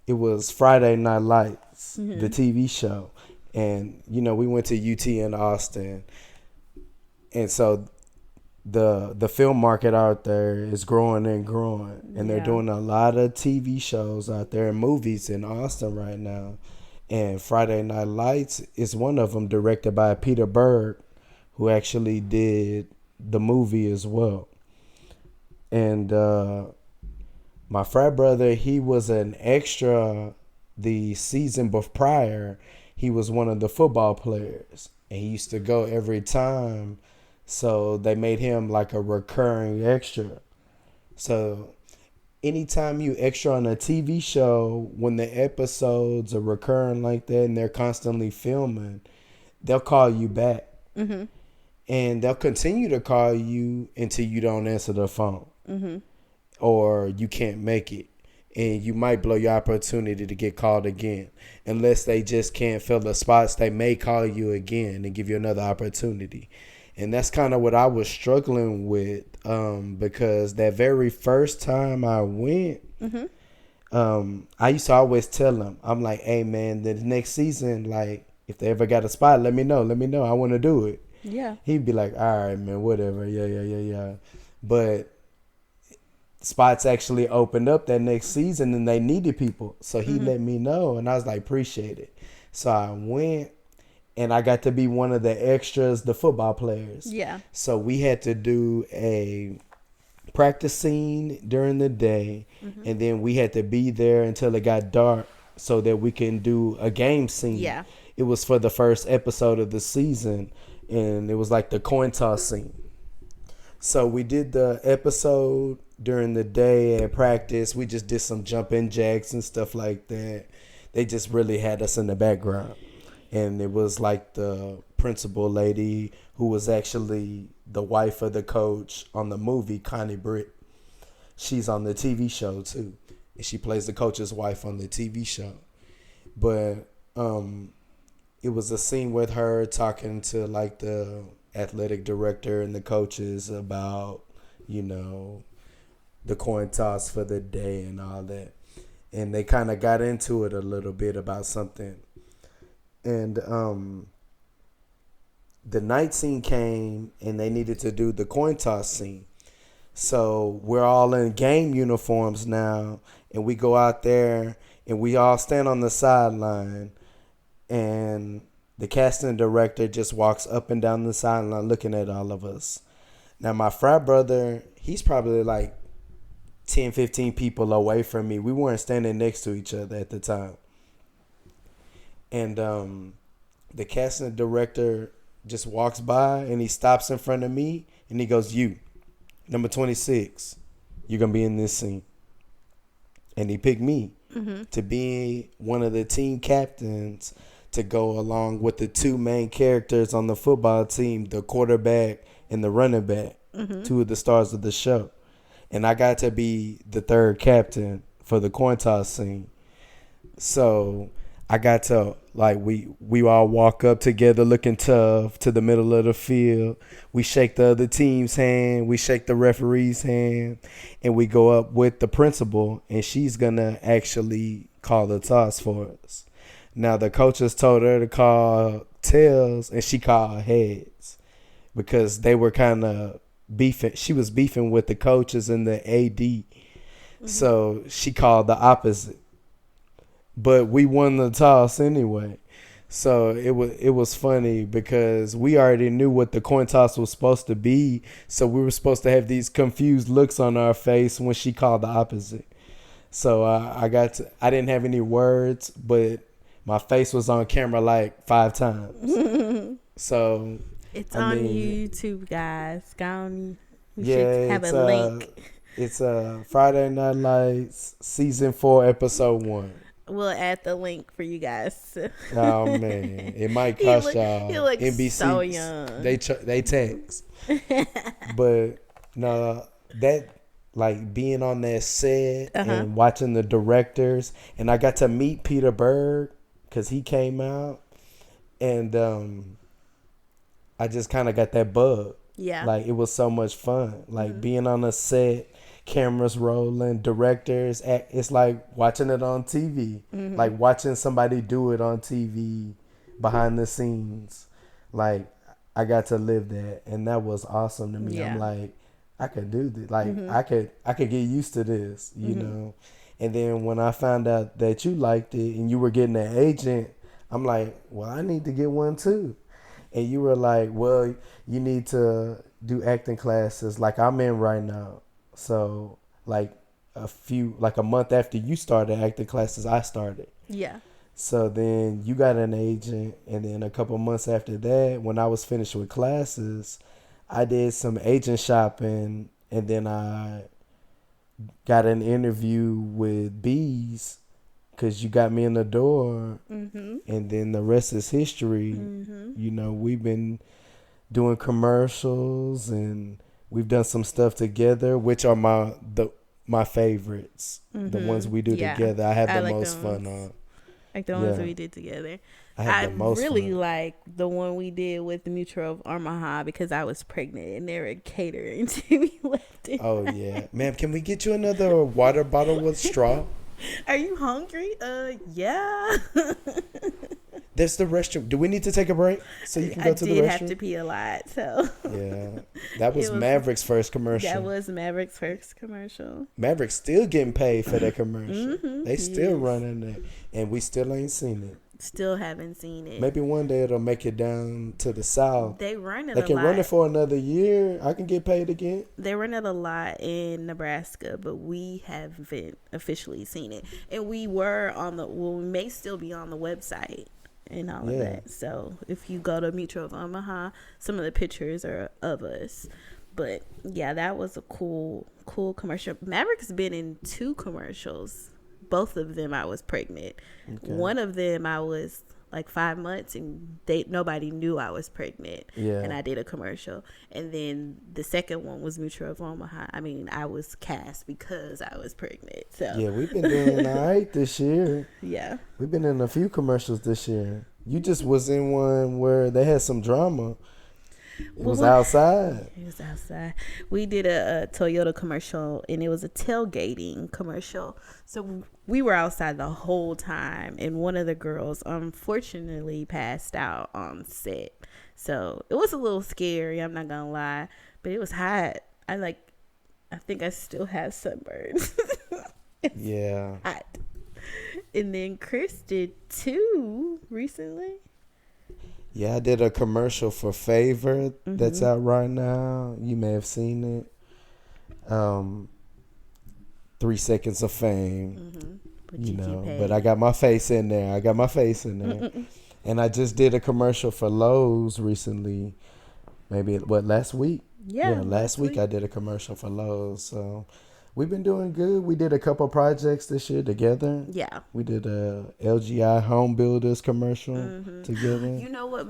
it was Friday Night Lights, the TV show. And, we went to UT in Austin. And so the film market out there is growing and growing. And they're doing a lot of TV shows out there and movies in Austin right now. And Friday Night Lights is one of them, directed by Peter Berg, who actually did the movie as well. And my frat brother, he was an extra the season prior. He was one of the football players, and he used to go every time. So they made him like a recurring extra. So anytime you extra on a TV show, when the episodes are recurring like that and they're constantly filming, they'll call you back. And they'll continue to call you until you don't answer the phone or you can't make it. And you might blow your opportunity to get called again. Unless they just can't fill the spots, they may call you again and give you another opportunity. And that's kind of what I was struggling with because that very first time I went, I used to always tell them, I'm like, hey, man, the next season, like, if they ever got a spot, let me know. I want to do it. Yeah. He'd be like, all right, man, whatever. Yeah. But spots actually opened up that next season and they needed people. So he let me know, and I was like, appreciate it. So I went, and I got to be one of the extras, the football players. Yeah. So we had to do a practice scene during the day, and then we had to be there until it got dark so that we can do a game scene. Yeah. It was for the first episode of the season, and it was like the coin toss scene. So we did the episode during the day at practice. We just did some jumping jacks and stuff like that. They just really had us in the background. And it was like the principal lady who was actually the wife of the coach on the movie, Connie Britt. She's on the TV show too. And she plays the coach's wife on the TV show. But it was a scene with her talking to like the athletic director and the coaches about, the coin toss for the day and all that. And they kind of got into it a little bit about something. And the night scene came and they needed to do the coin toss scene. So we're all in game uniforms now, and we go out there and we all stand on the sideline, and the casting director just walks up and down the sideline looking at all of us. Now my frat brother, he's probably like 10, 15 people away from me. We weren't standing next to each other at the time. And the casting director just walks by and he stops in front of me and he goes, you, number 26, you're going to be in this scene. And he picked me to be one of the team captains to go along with the two main characters on the football team, the quarterback and the running back, two of the stars of the show. And I got to be the third captain for the coin toss scene. So I got to, like, we all walk up together looking tough to the middle of the field. We shake the other team's hand. We shake the referee's hand. And we go up with the principal, and she's going to actually call the toss for us. Now, the coaches told her to call tails, and she called heads because they were kind of beefing. She was beefing with the coaches and the AD. So she called the opposite. But we won the toss anyway. So it was funny because we already knew what the coin toss was supposed to be. So we were supposed to have these confused looks on our face when she called the opposite. So I didn't have any words, but my face was on camera like 5 times. So it's on YouTube, guys. We yeah, should have a link. It's Friday Night Lights season 4 episode 1. We'll add the link for you guys. Oh man, it might cost y'all. He looks NBC. so young. They tax. But no, that, like, being on that set and watching the directors, and I got to meet Peter Berg because he came out, and I just kind of got that bug. Yeah, like it was so much fun. Like being on a set. Cameras rolling, directors. It's like watching it on TV, like watching somebody do it on TV behind the scenes. Like I got to live that, and that was awesome to me. Yeah. I'm like, I could do this. Like I could get used to this, you know. And then when I found out that you liked it and you were getting an agent, I'm like, well, I need to get one too. And you were like, well, you need to do acting classes like I'm in right now. So like a month after you started acting classes, I started. Yeah. So then you got an agent, and then a couple months after that, when I was finished with classes, I did some agent shopping, and then I got an interview with Bees because you got me in the door, and then the rest is history. You know, we've been doing commercials, and we've done some stuff together, which are my favorites. The ones we do together, I have the most fun on. Like the ones we did together. I really like the one we did with the Mutual of Omaha because I was pregnant and they were catering to me left and Oh yeah, ma'am. Can we get you another water bottle with straw? Are you hungry? Yeah. There's the restroom. Do we need to take a break so you can go to the restroom? I did have to pee a lot, so. Yeah, that was Maverick's first commercial. That was Maverick's first commercial. Maverick's still getting paid for that commercial. They still running it, and we still ain't seen it. Still haven't seen it. Maybe one day it'll make it down to the south. They run it a lot. They can run it for another year. I can get paid again. They run it a lot in Nebraska, but we haven't officially seen it. And we may still be on the website and all of that. So if you go to Mutual of Omaha, some of the pictures are of us. But yeah, that was a cool commercial. Maverick's been in 2 commercials. Both of them I was pregnant. Okay. One of them I was like 5 months and nobody knew I was pregnant. Yeah. And I did a commercial. And then the second one was Mutual of Omaha. I mean, I was cast because I was pregnant. So yeah, we've been doing all right this year. Yeah. We've been in a few commercials this year. You just was in one where they had some drama. It was outside. It was outside. We did a Toyota commercial, and it was a tailgating commercial. So we were outside the whole time, and one of the girls unfortunately passed out on set. So it was a little scary, I'm not gonna lie, but it was hot. I think I still have sunburns. Yeah. Hot. And then Chris did 2 recently. Yeah, I did a commercial for Favor that's out right now. You may have seen it. 3 Seconds of Fame. You know, but I got my face in there. And I just did a commercial for Lowe's recently. Maybe last week? Yeah, last week I did a commercial for Lowe's. So We've been doing good. We did a couple projects this year together. Yeah. We did a LGI Home Builders commercial together. You know what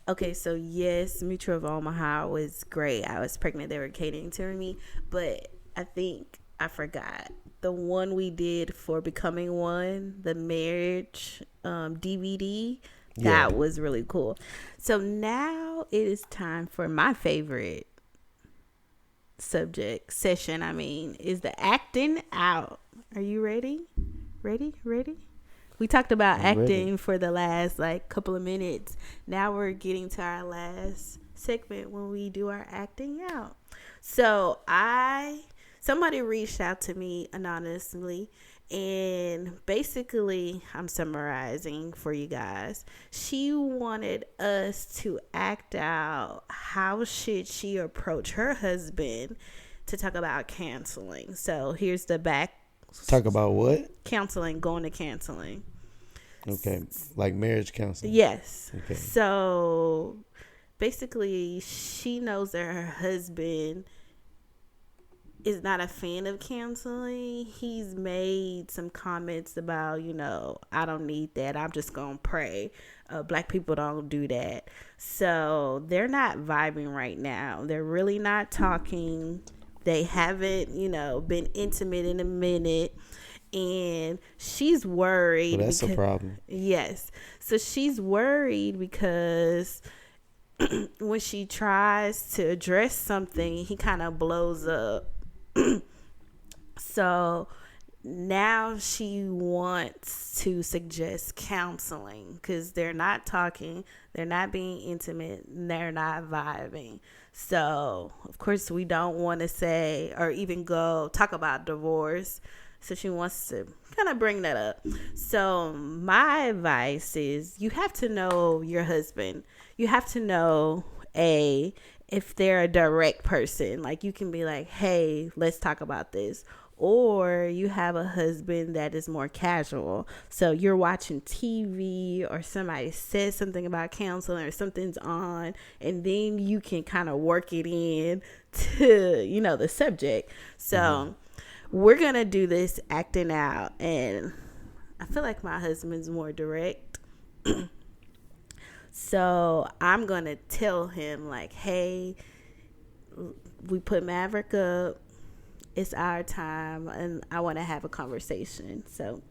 okay, so yes, Mutual of Omaha was great. I was pregnant, they were catering to me, but I think I forgot the one we did for Becoming One, the marriage DVD. Yeah. That was really cool. So now it is time for my favorite session. I mean, is the acting out. Are you ready? Ready? We talked about I'm acting ready. for the last like couple of minutes. Now we're getting to our last segment when we do our acting out. So somebody reached out to me anonymously, and basically I'm summarizing for you guys. She wanted us to act out how should she approach her husband to talk about canceling. So here's the back. Talk about what? Counseling, going to canceling. Okay, like marriage counseling. Yes. Okay. So basically, she knows that her husband is not a fan of canceling. He's made some comments about, I don't need that. I'm just going to pray. Black people don't do that. So they're not vibing right now. They're really not talking. They haven't, been intimate in a minute. And she's worried. Well, that's a problem. Yes. So she's worried because when she tries to address something, he kind of blows up. So now she wants to suggest counseling because they're not talking, they're not being intimate, they're not vibing. So, of course, we don't want to say or even go talk about divorce. So she wants to kind of bring that up. So my advice is you have to know your husband. You have to know if they're a direct person. Like you can be like, hey, let's talk about this. Or you have a husband that is more casual. So you're watching TV or somebody says something about counseling or something's on, and then you can kind of work it in to, the subject. So we're going to do this acting out. And I feel like my husband's more direct. So I'm going to tell him like, hey, we put Maverick up. It's our time and I want to have a conversation. So,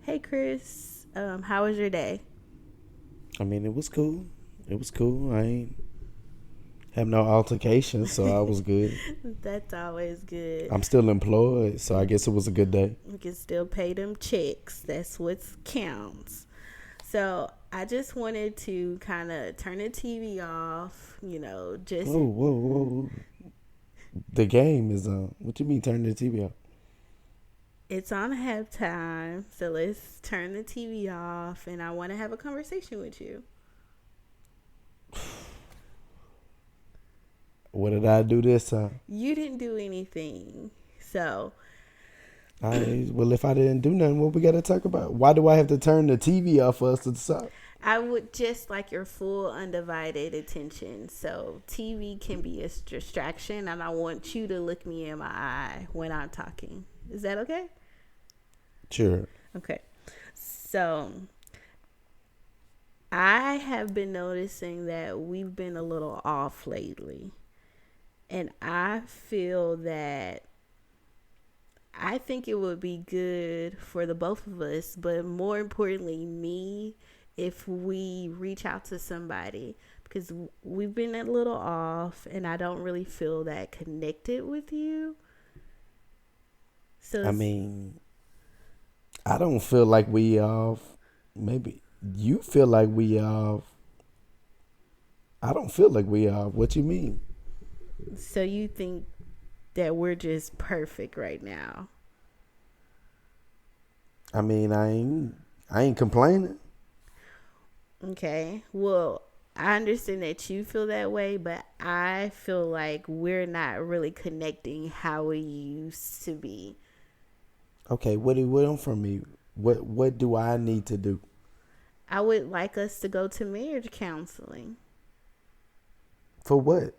hey, Chris, how was your day? I mean, it was cool. I ain't have no altercations, so I was good. That's always good. I'm still employed, so I guess it was a good day. We can still pay them checks. That's what counts. So I just wanted to kind of turn the TV off, just... Whoa. The game is on. What you mean turn the TV off? It's on halftime, so let's turn the TV off, and I want to have a conversation with you. What did I do this time? You didn't do anything, so... Well, if I didn't do nothing, what we got to talk about? Why do I have to turn the TV off for us to decide? I would just like your full undivided attention. So TV can be a distraction, and I want you to look me in my eye when I'm talking. Is that okay? Sure. Okay. So I have been noticing that we've been a little off lately. And I feel that I think it would be good for the both of us, but more importantly, me, if we reach out to somebody, because we've been a little off and I don't really feel that connected with you. So I mean, I don't feel like we off. Maybe you feel like we off. I don't feel like we off. What you mean? So you think that we're just perfect right now? I mean, I ain't complaining. Okay. Well, I understand that you feel that way, but I feel like we're not really connecting how we used to be. Okay, what do you want from me? What do I need to do? I would like us to go to marriage counseling. For what?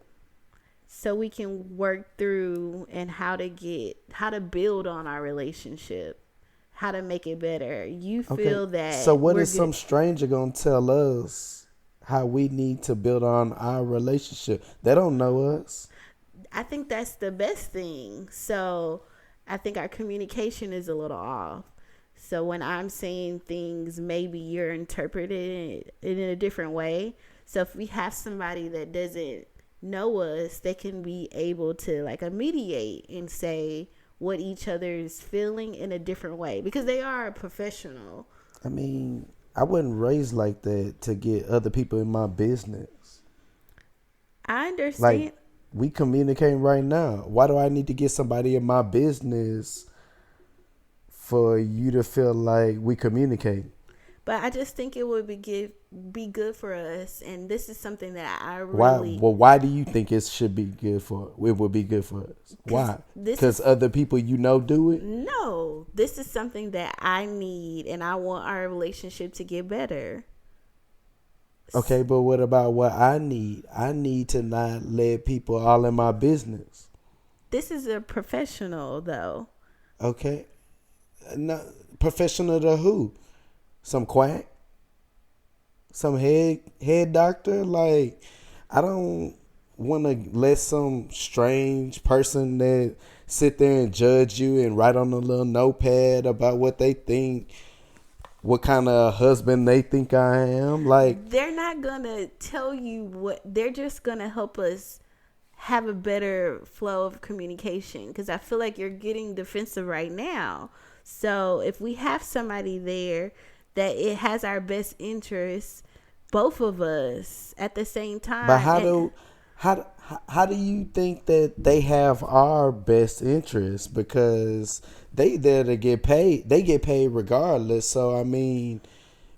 so we can work through and how to build on our relationship, how to make it better. You Okay. feel So that what we're is good. some stranger gonna tell us how we need to build on our relationship? They don't know us. I think that's the best thing. So I think our communication is a little off. So when I'm saying things, maybe you're interpreting it in a different way. So if we have somebody that doesn't know us, they can be able to like mediate and say what each other is feeling in a different way because they are a professional. I mean, I wasn't raised like that to get other people in my business. I Like, understand. we communicating right now. Why do I need to get somebody in my business for you to feel like we communicate? But I just think it would be good for us, and this is something that I Why? really, Well, why do you think it should be good for? It would be good for us. because Why? this Because is other people do it. no, this is something that I need, and I want our relationship to get better. Okay, but what about what I need? I need to not let people all in my business. This is a professional, though. Okay, not professional to who? Some quack? Some head doctor? Like, I don't want to let some strange person that sit there and judge you and write on a little notepad about what they think, what kind of husband they think I am. Like, They're not gonna tell you what. They're just gonna help us have a better flow of communication. Because I feel like you're getting defensive right now. So if we have somebody there that it has our best interests, both of us at the same but time, how and do how how do you think that they have our best interest? Because they there to get paid. They get paid regardless. So I mean,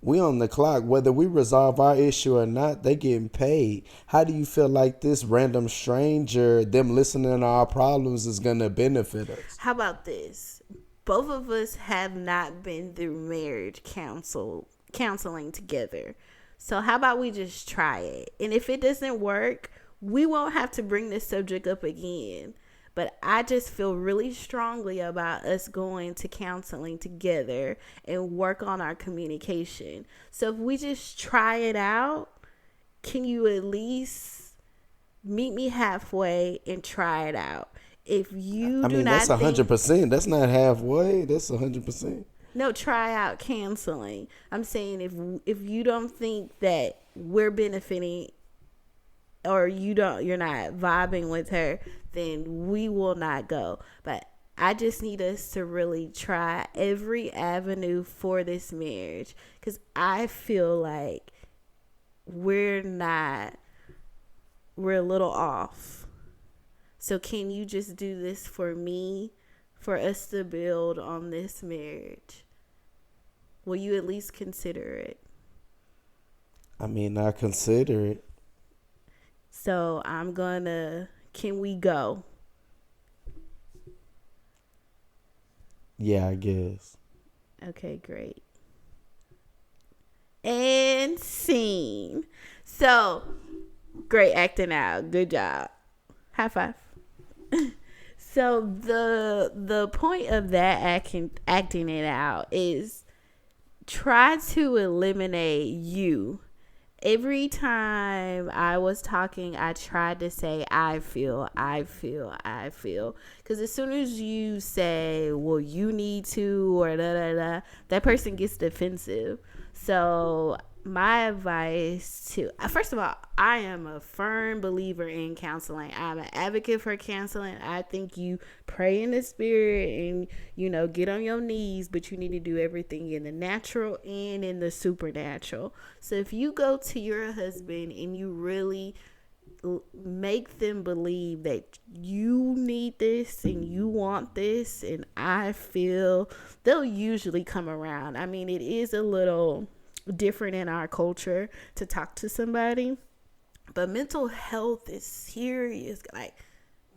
we on the clock. Whether we resolve our issue or not, they getting paid. How do you feel like this random stranger, them listening to our problems, is gonna benefit us? how about this? Both of us have not been through marriage counseling together. So how about we just try it? And if it doesn't work, we won't have to bring this subject up again. But I just feel really strongly about us going to counseling together and work on our communication. So if we just try it out, can you at least meet me halfway and try it out? If you I do mean, that's not think 100%. That's not halfway. That's 100%. no, try out canceling. I'm saying if you don't think that we're benefiting or you're not vibing with her, then we will not go. But I just need us to really try every avenue for this marriage cuz I feel like we're not we're a little off. So can you just do this for me for us to build on this marriage? Will you at least consider it? I mean, I consider it. So can we go? Yeah, I guess. Okay, great. And scene. So, great acting out. Good job. High five. So the point of that acting it out is try to eliminate you. Every time I was talking, I tried to say, I feel, I feel, I feel. Because as soon as you say, well, you need to, or da da da, that person gets defensive. So my advice to first of all, I am a firm believer in counseling. I'm an advocate for counseling. I think you pray in the spirit and get on your knees, but you need to do everything in the natural and in the supernatural. So if you go to your husband and you really make them believe that you need this and you want this and I feel, they'll usually come around. I mean, it is a little different in our culture to talk to somebody, but mental health is serious. Like,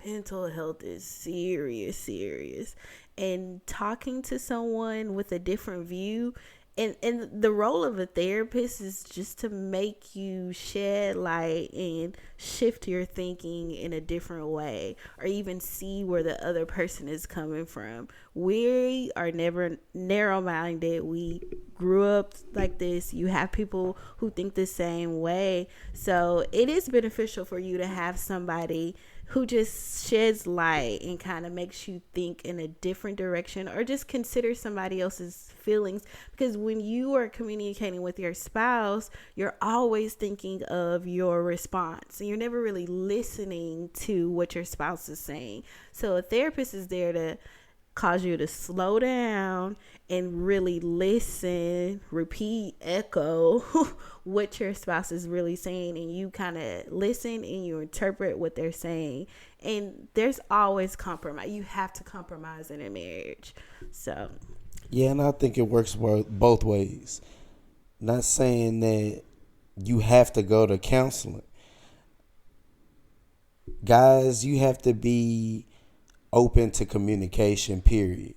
mental health is serious. And talking to someone with a different view And the role of a therapist is just to make you shed light and shift your thinking in a different way, or even see where the other person is coming from. We are never narrow minded. We grew up like this. You have people who think the same way. So it is beneficial for you to have somebody who just sheds light and kind of makes you think in a different direction, or just consider somebody else's feelings. Because when you are communicating with your spouse, you're always thinking of your response, and you're never really listening to what your spouse is saying. So a therapist is there to cause you to slow down and really listen, repeat, echo what your spouse is really saying, and you kind of listen and you interpret what they're saying. And there's always compromise. You have to compromise in a marriage. So Yeah, and I think it works both ways. Not saying that you have to go to counseling. Guys, you have to be open to communication, period.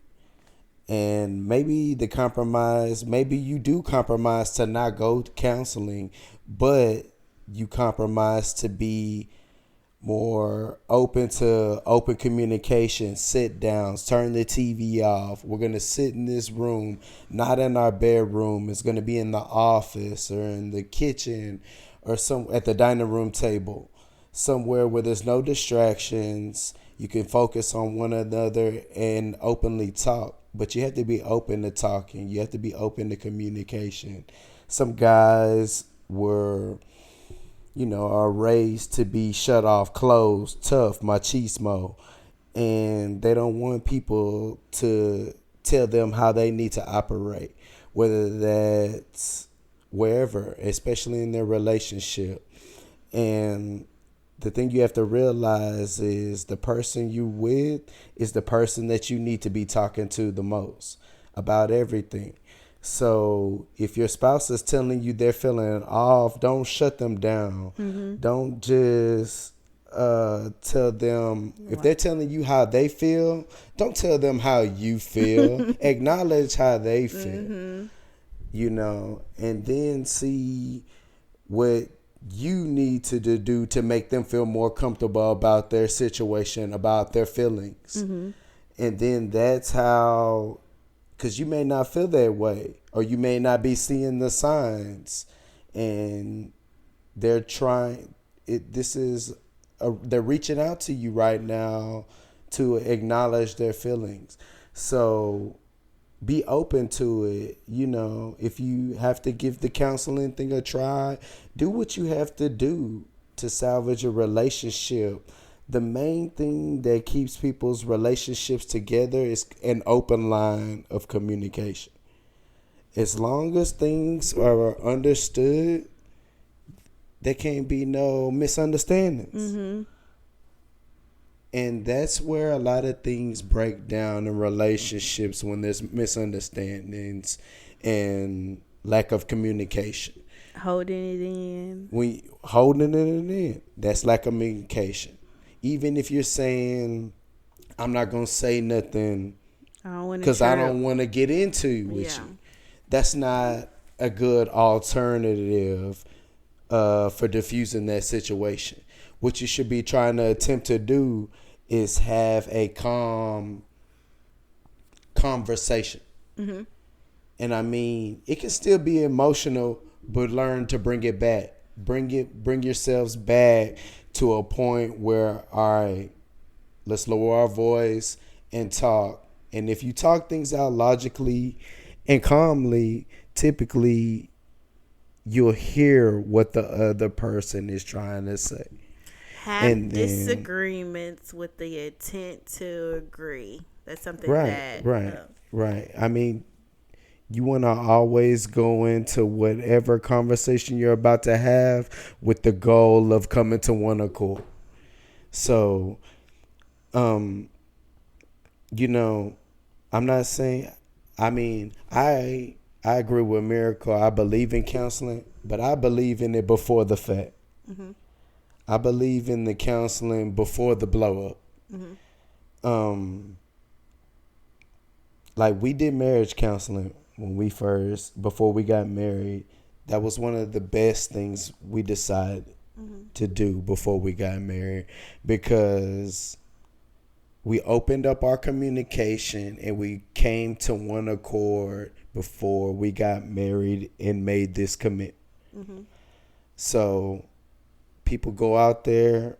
And maybe the compromise, maybe you do compromise to not go to counseling, but you compromise to be more open to open communication, sit downs, turn the TV off. We're going to sit in this room, not in our bedroom. It's going to be in the office or in the kitchen or some at the dining room table, somewhere where there's no distractions. You can focus on one another and openly talk, but you have to be open to talking. You have to be open to communication. Some guys are raised to be shut off, closed, tough, machismo, and they don't want people to tell them how they need to operate, whether that's wherever, especially in their relationship. And the thing you have to realize is the person you with is the person that you need to be talking to the most about everything. So if your spouse is telling you they're feeling off, don't shut them down. Mm-hmm. Don't just tell them. If they're telling you how they feel, don't tell them how you feel. Acknowledge how they feel, and then see what you need to do to make them feel more comfortable about their situation, about their feelings. Mm-hmm. And then that's how, because you may not feel that way, or you may not be seeing the signs, and they're trying it. They're reaching out to you right now to acknowledge their feelings. So be open to it. If you have to give the counseling thing a try, do what you have to do to salvage a relationship. The main thing that keeps people's relationships together is an open line of communication. As long as things are understood, there can't be no misunderstandings. Mm-hmm. And that's where a lot of things break down in relationships, when there's misunderstandings and lack of communication. Holding it in. Holding it in. That's lack of communication. Even if you're saying, I'm not going to say nothing because I don't want to get into it with you. That's not a good alternative for diffusing that situation. What you should be trying to attempt to do is have a calm conversation. Mm-hmm. And I mean, it can still be emotional, but learn to bring it back. Bring yourselves back to a point where, all right, let's lower our voice and talk. And if you talk things out logically and calmly, typically you'll hear what the other person is trying to say. Have disagreements with the intent to agree. That's something Right. I mean, you want to always go into whatever conversation you're about to have with the goal of coming to one accord. So, I'm not saying, I agree with Miracle. I believe in counseling, but I believe in it before the fact. Mm-hmm. I believe in the counseling before the blow up. Mm-hmm. Like we did marriage counseling before we got married, that was one of the best things we decided to do before we got married, because we opened up our communication and we came to one accord before we got married and made this commitment. So people go out there,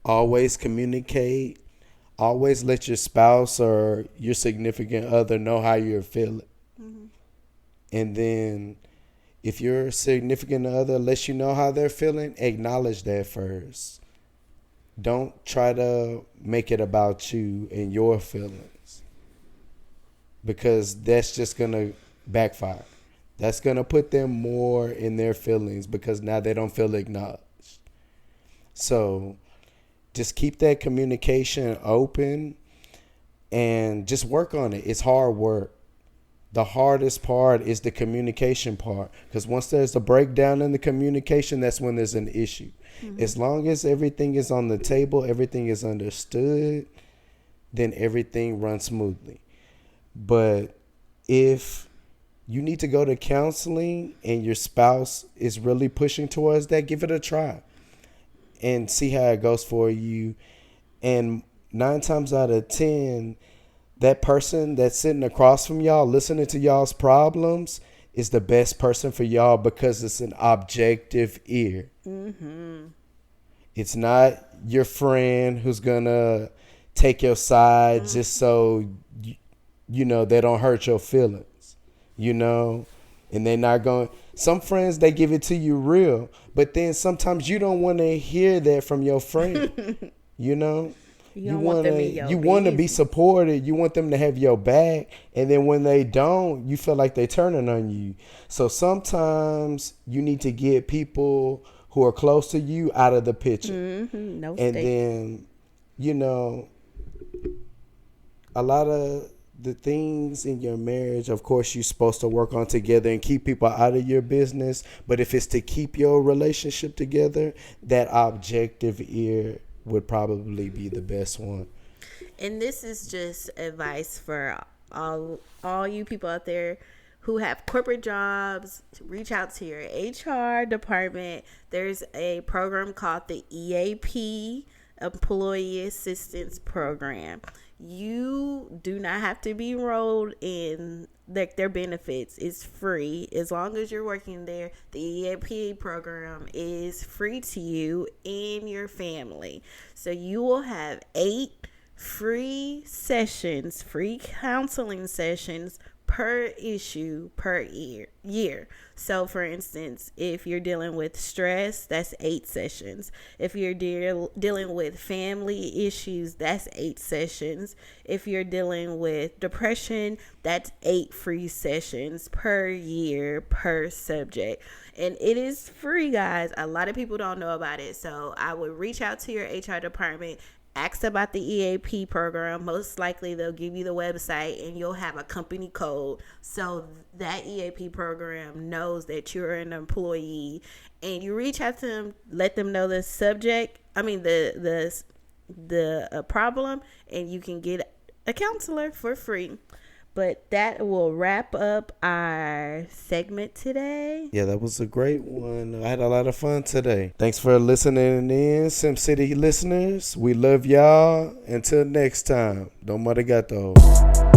always communicate, always let your spouse or your significant other know how you're feeling. And then if your significant other lets you know how they're feeling, acknowledge that first. Don't try to make it about you and your feelings, because that's just going to backfire. That's going to put them more in their feelings because now they don't feel acknowledged. So just keep that communication open and just work on it. It's hard work. The hardest part is the communication part, because once there's a breakdown in the communication, that's when there's an issue. As long as everything is on the table, everything is understood, then everything runs smoothly. But if you need to go to counseling and your spouse is really pushing towards that, give it a try and see how it goes for you. And 9 times out of 10, that person that's sitting across from y'all listening to y'all's problems is the best person for y'all, because it's an objective ear. It's not your friend who's gonna take your side just so you know they don't hurt your feelings, and they're not going. Some friends, they give it to you real, but then sometimes you don't want to hear that from your friend. You want to be supported. You want them to have your back. And then when they don't, you feel like they're turning on you. So sometimes you need to get people who are close to you out of the picture. No and state. then, a lot of the things in your marriage, of course, you're supposed to work on together and keep people out of your business. But if it's to keep your relationship together, that objective ear would probably be the best one. And this is just advice for all you people out there who have corporate jobs. Reach out to your HR department. There's a program called the EAP, Employee Assistance Program. You do not have to be enrolled in their benefits. Is free as long as you're working there. The EAP program is free to you and your family. So you will have 8 free sessions, free counseling sessions per issue per year. So for instance, if you're dealing with stress, that's 8 sessions. If you're dealing with family issues, that's 8 sessions. If you're dealing with depression, that's 8 free sessions per year per subject. And it is free, guys. A lot of people don't know about it. So I would reach out to your HR department. Ask about the EAP program. Most likely they'll give you the website and you'll have a company code. So that EAP program knows that you're an employee, and you reach out to them, let them know the problem, and you can get a counselor for free. But that will wrap up our segment today. Yeah, that was a great one. I had a lot of fun today. Thanks for listening in, SemCity listeners. We love y'all. Until next time, Domo arigato.